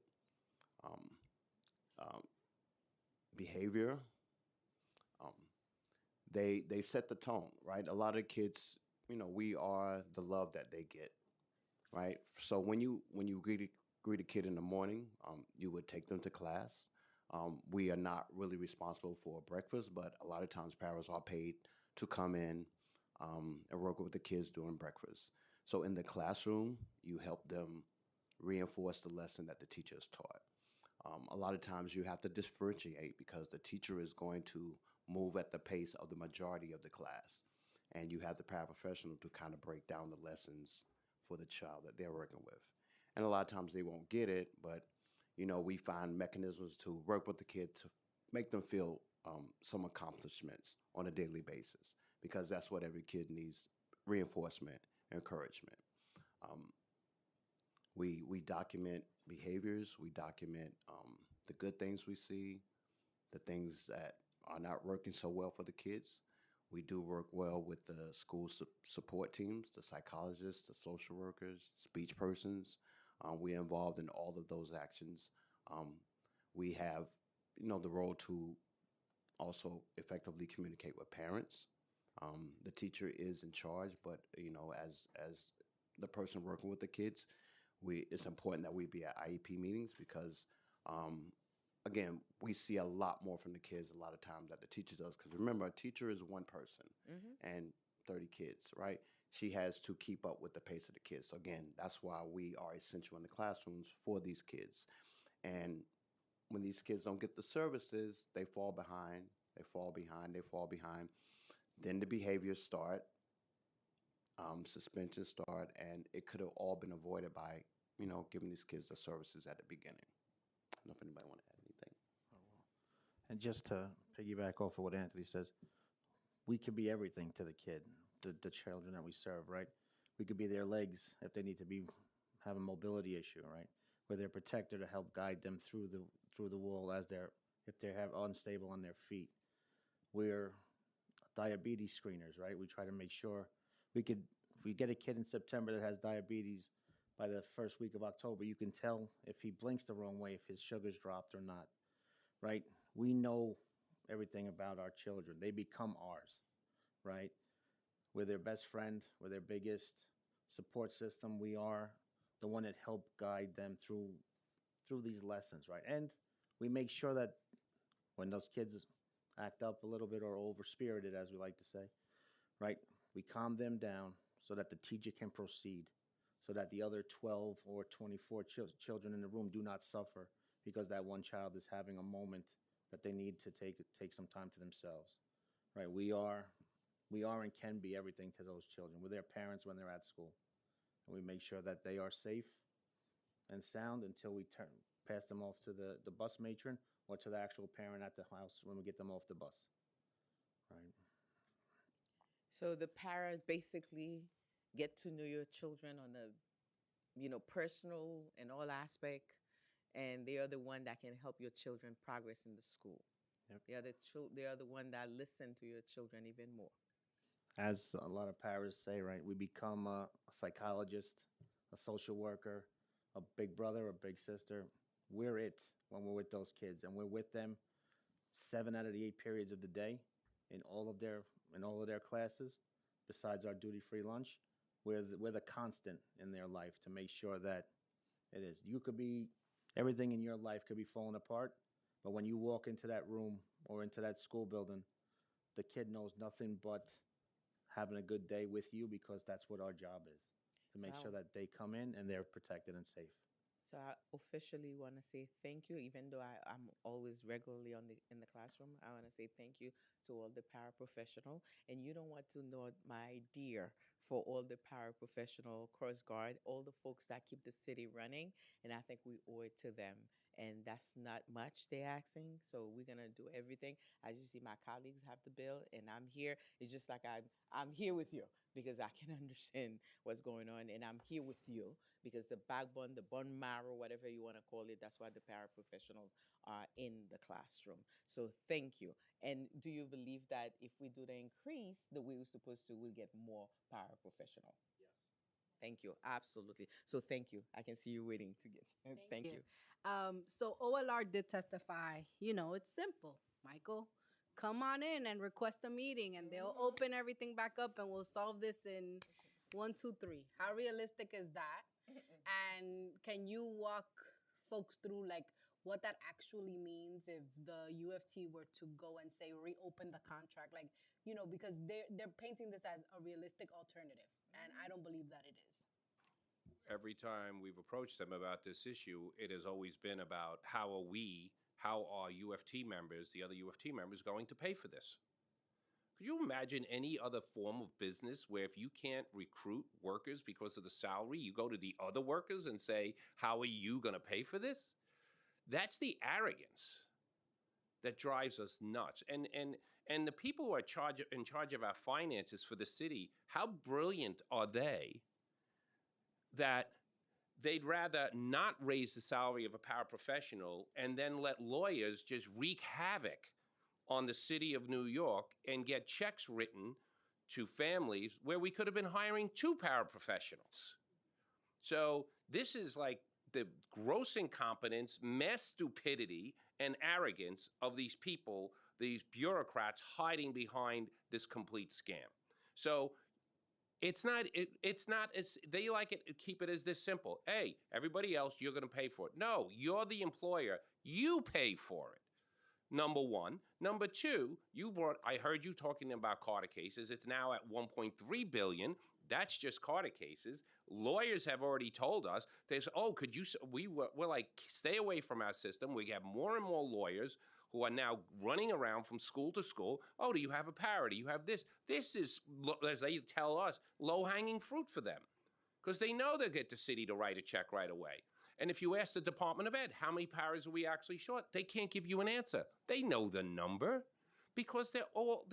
behavior. They set the tone, right? A lot of kids, we are the love that they get, right? So when you greet a kid in the morning, you would take them to class. We are not really responsible for breakfast, but a lot of times paras are paid to come in and work with the kids during breakfast. So in the classroom, you help them reinforce the lesson that the teacher has taught. A lot of times you have to differentiate because the teacher is going to move at the pace of the majority of the class. And you have the paraprofessional to kind of break down the lessons for the child that they're working with. And a lot of times they won't get it, but we find mechanisms to work with the kid to make them feel some accomplishments on a daily basis because that's what every kid needs: reinforcement, encouragement. Um, we document behaviors, we document the good things we see, the things that are not working so well for the kids. We do work well with the school support teams, the psychologists, the social workers, speech persons. We're involved in all of those actions. Um, we have, the role to also effectively communicate with parents. The teacher is in charge, but as the person working with the kids, it's important that we be at IEP meetings because again, we see a lot more from the kids a lot of times that the teacher does. Because remember, a teacher is one person and 30 kids, right? She has to keep up with the pace of the kids. So again, that's why we are essential in the classrooms for these kids. And when these kids don't get the services, they fall behind, they fall behind, they fall behind. Then the behaviors start, suspensions start, and it could have all been avoided by, giving these kids the services at the beginning. I don't know if anybody want to add anything. And just to piggyback off of what Anthony says, we could be everything to the kid, the children that we serve, right? We could be their legs if they need to have a mobility issue, right? We're their protector to help guide them through the wall if they have unstable on their feet. We're diabetes screeners, right? We try to make sure if we get a kid in September that has diabetes, by the first week of October, you can tell if he blinks the wrong way, if his sugar's dropped or not, right? We know everything about our children. They become ours, right? We're their best friend. We're their biggest support system. We are the one that help guide them through these lessons, right? And we make sure that when those kids act up a little bit or over-spirited, as we like to say, right, we calm them down so that the teacher can proceed, so that the other 12 or 24 children in the room do not suffer because that one child is having a moment that they need to take some time to themselves, right? We are and can be everything to those children. We're their parents when they're at school, and we make sure that they are safe and sound until we pass them off to the bus matron or to the actual parent at the house when we get them off the bus, right? So the para basically get to know your children on a, personal and all aspect, and they are the one that can help your children progress in the school. Yep. They are the one that listen to your children even more. As a lot of paras say, right, we become a psychologist, a social worker, a big brother, a big sister. We're it when we're with those kids, and we're with them 7 out of the 8 periods of the day in all of their classes. Besides our duty-free lunch, we're the constant in their life to make sure that it is. Everything in your life could be falling apart, but when you walk into that room or into that school building, the kid knows nothing but having a good day with you because that's what our job is, to make sure that they come in and they're protected and safe. So I officially want to say thank you, even though I'm always regularly in the classroom. I want to say thank you to all the paraprofessional. And you don't want to know my dear for all the paraprofessional, Coast Guard, all the folks that keep the city running. And I think we owe it to them. And that's not much they're asking. So we're going to do everything. As you see, my colleagues have the bill and I'm here. It's just like I'm here with you because I can understand what's going on. And I'm here with you because the backbone, the bone marrow, whatever you want to call it, that's why the paraprofessionals are in the classroom. So thank you. And do you believe that if we do the increase the way we're supposed to, we'll get more paraprofessional? Yes. Thank you. Absolutely. So thank you. I can see you waiting to get. Thank you. So OLR did testify. It's simple. Michael, come on in and request a meeting, and they'll open everything back up, and we'll solve this in 1, 2, 3. How realistic is that? And can you walk folks through what that actually means if the UFT were to go and say reopen the contract? Because they're painting this as a realistic alternative. And I don't believe that it is. Every time we've approached them about this issue, it has always been about how are UFT members, the other UFT members, going to pay for this? Could you imagine any other form of business where if you can't recruit workers because of the salary, you go to the other workers and say, how are you going to pay for this? That's the arrogance that drives us nuts. And the people who are in charge of our finances for the city, how brilliant are they that they'd rather not raise the salary of a paraprofessional and then let lawyers just wreak havoc on the city of New York and get checks written to families where we could have been hiring 2 paraprofessionals. So this is like the gross incompetence, mass stupidity, and arrogance of these people, these bureaucrats hiding behind this complete scam. So it's not as they like it, keep it as this simple. Hey, everybody else, you're going to pay for it. No, you're the employer. You pay for it. Number one. Number two, I heard you talking about Carter cases. It's now at 1.3 billion. That's just Carter cases. Lawyers have already told us, we're like, stay away from our system. We have more and more lawyers who are now running around from school to school. Oh, do you have a parity? You have this. This is, as they tell us, low-hanging fruit for them because they know they'll get the city to write a check right away. And if you ask the Department of Ed, how many paras are we actually short? They can't give you an answer. They know the number because they're all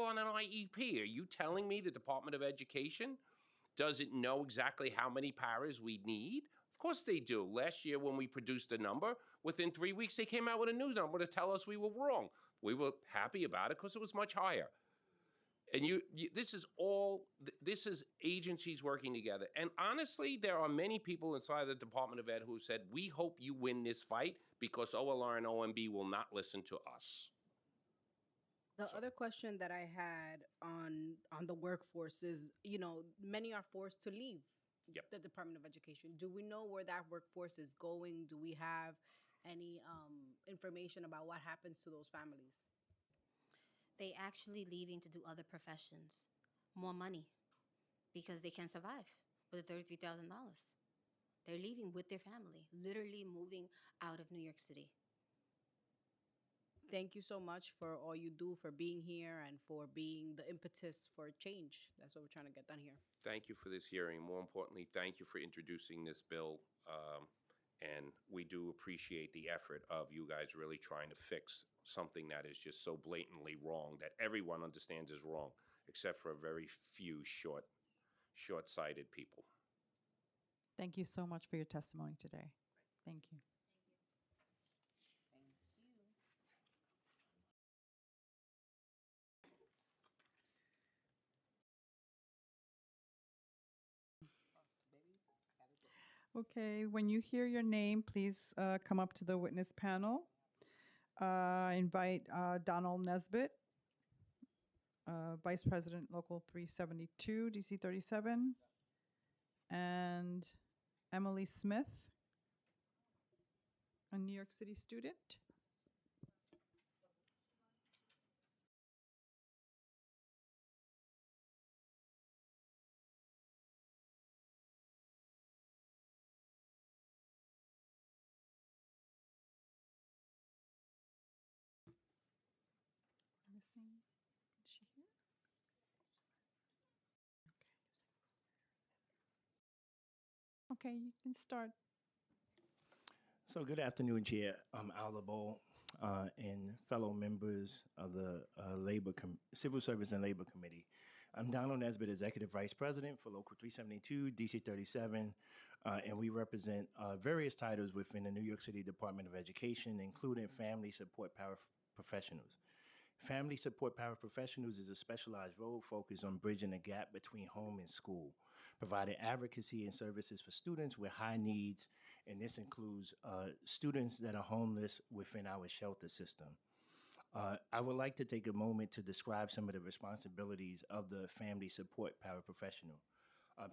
on an IEP. Are you telling me the Department of Education doesn't know exactly how many paras we need? Of course they do. Last year when we produced a number, within 3 weeks they came out with a new number to tell us we were wrong. We were happy about it because it was much higher. And this is agencies working together. And honestly, there are many people inside the Department of Ed who said, we hope you win this fight because OLR and OMB will not listen to us. The other question that I had on the workforce is, many are forced to leave the Department of Education. Do we know where that workforce is going? Do we have any information about what happens to those families? They actually leaving to do other professions, more money, because they can't survive with the $33,000. They're leaving with their family, literally moving out of New York City. Thank you so much for all you do, for being here, and for being the impetus for change. That's what we're trying to get done here. Thank you for this hearing. More importantly, thank you for introducing this bill. And we do appreciate the effort of you guys really trying to fix something that is just so blatantly wrong that everyone understands is wrong, except for a very few short-sighted people. Thank you so much for your testimony today. Thank you. Okay, when you hear your name, please come up to the witness panel. Invite Donald Nesbitt, Vice President, Local 372, DC 37, and Emily Smith, a New York City student. Missing. Is she here? Okay, you can start. So good afternoon, Chair. I'm Alabo and fellow members of the Civil Service and Labor Committee. I'm Donald Nesbitt, Executive Vice President for Local 372, DC 37, and we represent various titles within the New York City Department of Education, including Family Support Paraprofessionals. Family Support Paraprofessionals is a specialized role focused on bridging the gap between home and school, providing advocacy and services for students with high needs, and this includes students that are homeless within our shelter system. I would like to take a moment to describe some of the responsibilities of the Family Support Paraprofessional.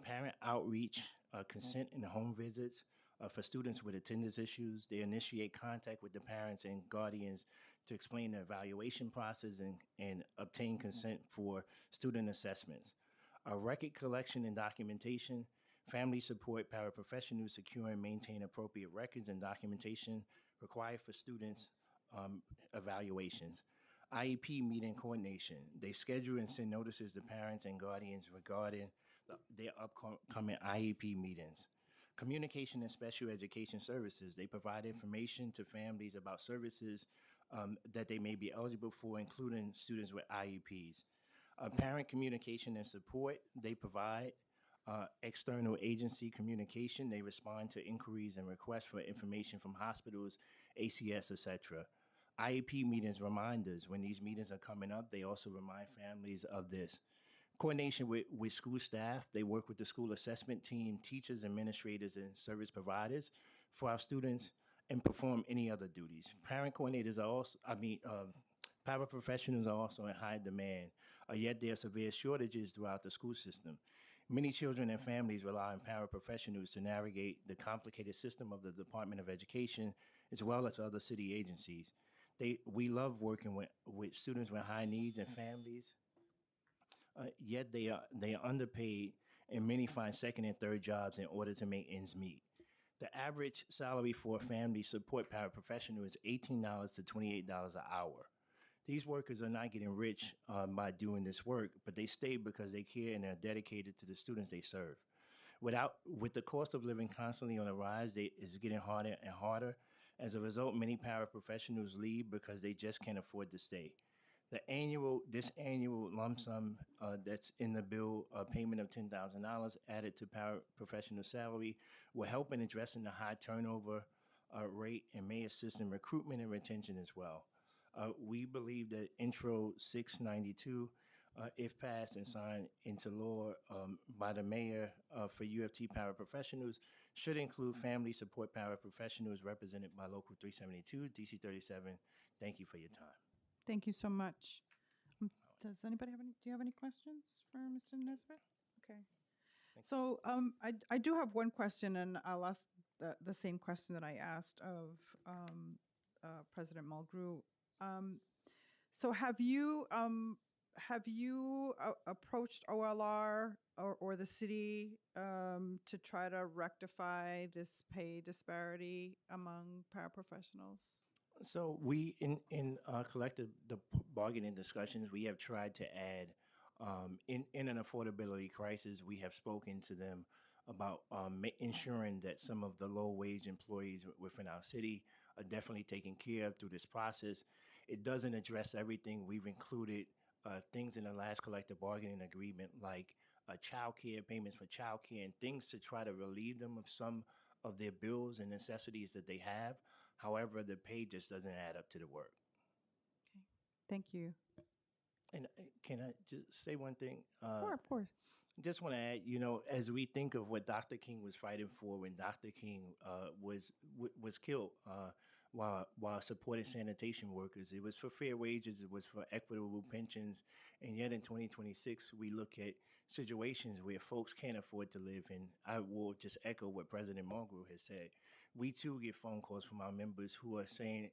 Parent outreach, consent and home visits for students with attendance issues. They initiate contact with the parents and guardians to explain the evaluation process and obtain consent for student assessments. record collection and documentation, family support paraprofessionals secure and maintain appropriate records and documentation required for students' evaluations. IEP meeting coordination. They schedule and send notices to parents and guardians regarding their upcoming IEP meetings. Communication and special education services. They provide information to families about services that they may be eligible for, including students with IEPs. Parent communication and support. They provide external agency communication. They respond to inquiries and requests for information from hospitals, ACS, etc. IEP meetings reminders. When these meetings are coming up, they also remind families of this. Coordination with school staff. They work with the school assessment team, teachers, administrators, and service providers for our students and perform any other duties. Parent coordinators are also, paraprofessionals are also in high demand, yet there are severe shortages throughout the school system. Many children and families rely on paraprofessionals to navigate the complicated system of the Department of Education as well as other city agencies. We love working with students with high needs and families, yet they are underpaid, and many find second and third jobs in order to make ends meet. The average salary for a family support paraprofessional is $18 to $28 an hour. These workers are not getting rich by doing this work, but they stay because they care and are dedicated to the students they serve. With the cost of living constantly on the rise, it's getting harder and harder. As a result, many paraprofessionals leave because they just can't afford to stay. This annual lump sum that's in the bill, payment of $10,000 added to paraprofessional salary, will help in addressing the high turnover rate and may assist in recruitment and retention as well. We believe that Intro 692, if passed and signed into law by the mayor for UFT paraprofessionals, should include family support paraprofessionals represented by Local 372, DC 37. Thank you for your time. Thank you so much. Does anybody have any, do you have any questions for Mr. Nesbitt? Okay. So I do have one question, and I'll ask the same question that I asked of President Mulgrew. So have you approached OLR or the city to try to rectify this pay disparity among paraprofessionals? So we, in collective bargaining discussions, we have tried to add, in an affordability crisis, we have spoken to them about ensuring that some of the low-wage employees within our city are definitely taken care of through this process. It doesn't address everything. We've included things in the last collective bargaining agreement like child care, payments for child care, and things to try to relieve them of some of their bills and necessities that they have. However, the pay just doesn't add up to the work. Okay, thank you. And can I just say one thing? Sure, of course. Just want to add, as we think of what Dr. King was fighting for when Dr. King was killed while supporting sanitation workers, it was for fair wages, it was for equitable pensions, and yet in 2026, we look at situations where folks can't afford to live, and I will just echo what President Mulgrew has said. We too get phone calls from our members who are saying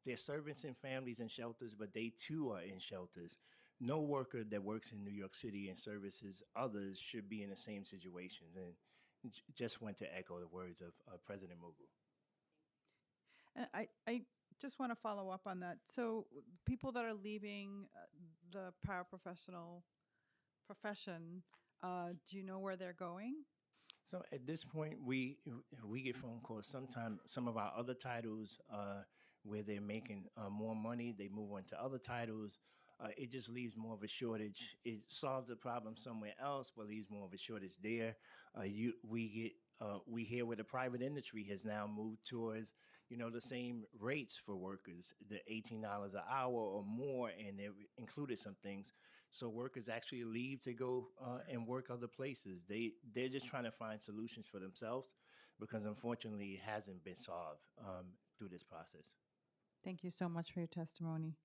they're servants and families in shelters, but they too are in shelters. No worker that works in New York City and services others should be in the same situations. And just want to echo the words of President Mulgrew. And I just want to follow up on that. So people that are leaving the paraprofessional profession, do you know where they're going? So at this point, we get phone calls. Sometimes some of our other titles where they're making more money, they move on to other titles. It just leaves more of a shortage. It solves the problem somewhere else, but leaves more of a shortage there. We hear where the private industry has now moved towards, the same rates for workers, the $18 an hour or more, and they've included some things. So workers actually leave to go and work other places. They're just trying to find solutions for themselves because unfortunately it hasn't been solved through this process. Thank you so much for your testimony.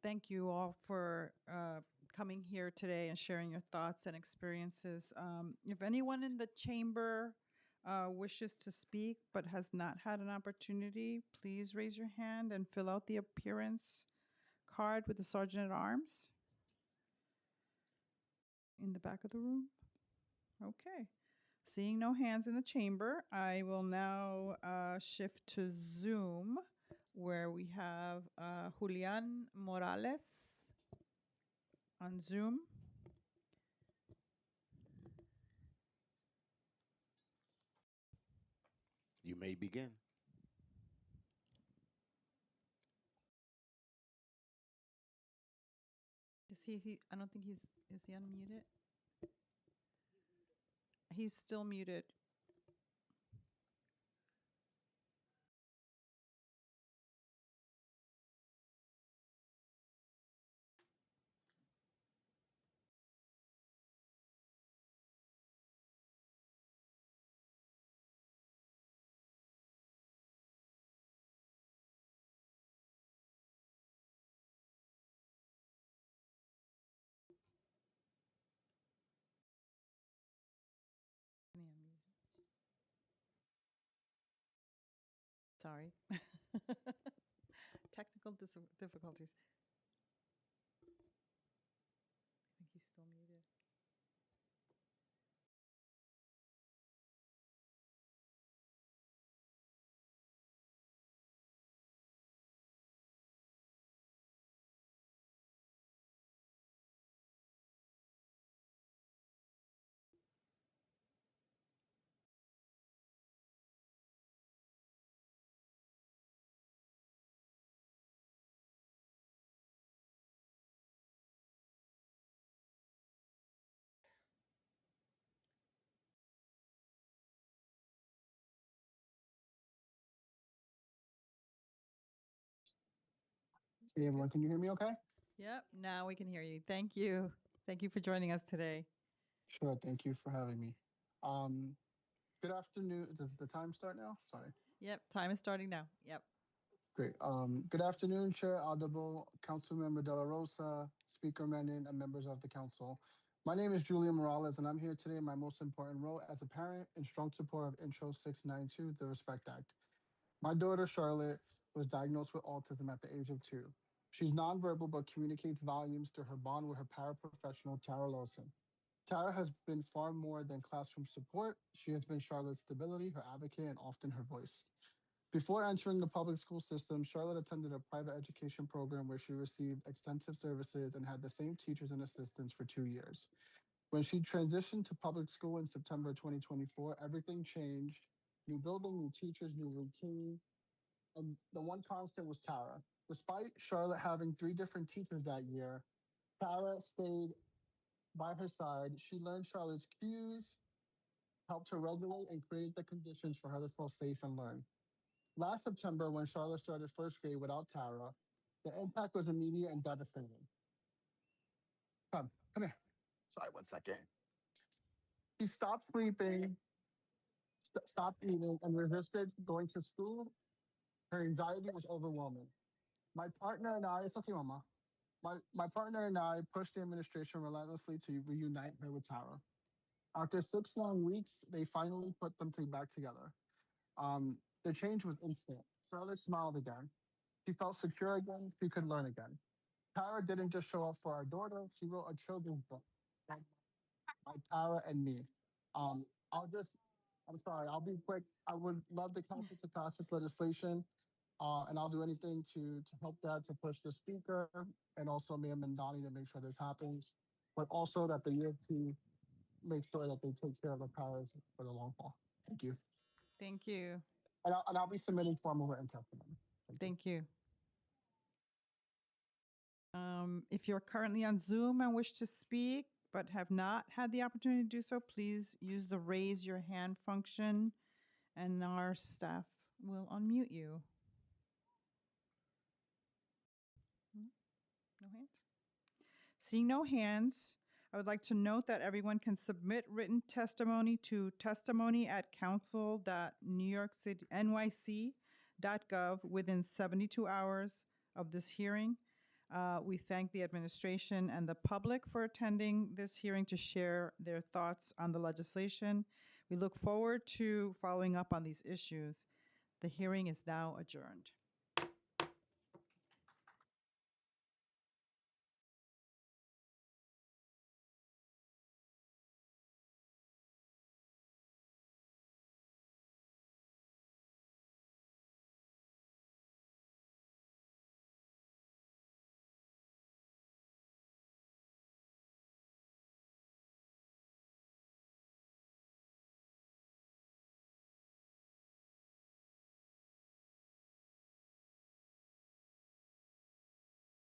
Thank you all for coming here today and sharing your thoughts and experiences. If anyone in the chamber wishes to speak but has not had an opportunity, please raise your hand and fill out the appearance card with the Sergeant at Arms. in the back of the room? Okay. Seeing no hands in the chamber, I will now shift to Zoom, where we have Julian Morales on Zoom. You may begin. Is he I don't think is he unmuted? He's still muted. Can he unmute? Sorry. Technical difficulties. I think he's still muted. Hey everyone, can you hear me okay? Yep, now we can hear you. Thank you. Thank you for joining us today. Sure, thank you for having me. Um, Good afternoon. Does the time start now? Sorry. Yep, time is starting now. Yep. Great. Good afternoon, Chair Audible, Councilmember De La Rosa, Speaker Menon, and members of the council. My name is Julian Morales, and I'm here today in my most important role as a parent in strong support of Intro 692, the Respect Act. My daughter, Charlotte, was diagnosed with autism at the age of 2. She's nonverbal but communicates volumes through her bond with her paraprofessional, Tara Lawson. Tara has been far more than classroom support. She has been Charlotte's stability, her advocate, and often her voice. Before entering the public school system, Charlotte attended a private education program where she received extensive services and had the same teachers and assistants for 2 years. When she transitioned to public school in September 2024, everything changed. New building, new teachers, new routine. And the one constant was Tara. Despite Charlotte having 3 different teachers that year, Tara stayed by her side. She learned Charlotte's cues, helped her regulate, and created the conditions for her to feel safe and learn. Last September, when Charlotte started first grade without Tara, the impact was immediate and devastating. Come here. Sorry, 1 second. She stopped sleeping, stopped eating, and resisted going to school. Her anxiety was overwhelming. My partner and I, it's okay, Mama. My partner and I pushed the administration relentlessly to reunite her with Tara. After 6 long weeks, they finally put them back together. The change was instant. Charlotte smiled again. She felt secure again. She could learn again. Tara didn't just show up for our daughter. She wrote a children's book by Tara and me. Um, I'm sorry, I'll be quick. I would love the council to pass this legislation, and I'll do anything to help that, to push the speaker and also Mayor Mandani to make sure this happens, but also that the UFT make sure that they take care of the powers for the long haul. Thank you. Thank you. And I'll be submitting formal written testimony. Thank you. If you're currently on Zoom and wish to speak but have not had the opportunity to do so, please use the raise your hand function and our staff will unmute you. No hands? Seeing no hands, I would like to note that everyone can submit written testimony to testimony@council.newyorkcitynyc.gov within 72 hours of this hearing. We thank the administration and the public for attending this hearing to share their thoughts on the legislation. We look forward to following up on these issues. The hearing is now adjourned.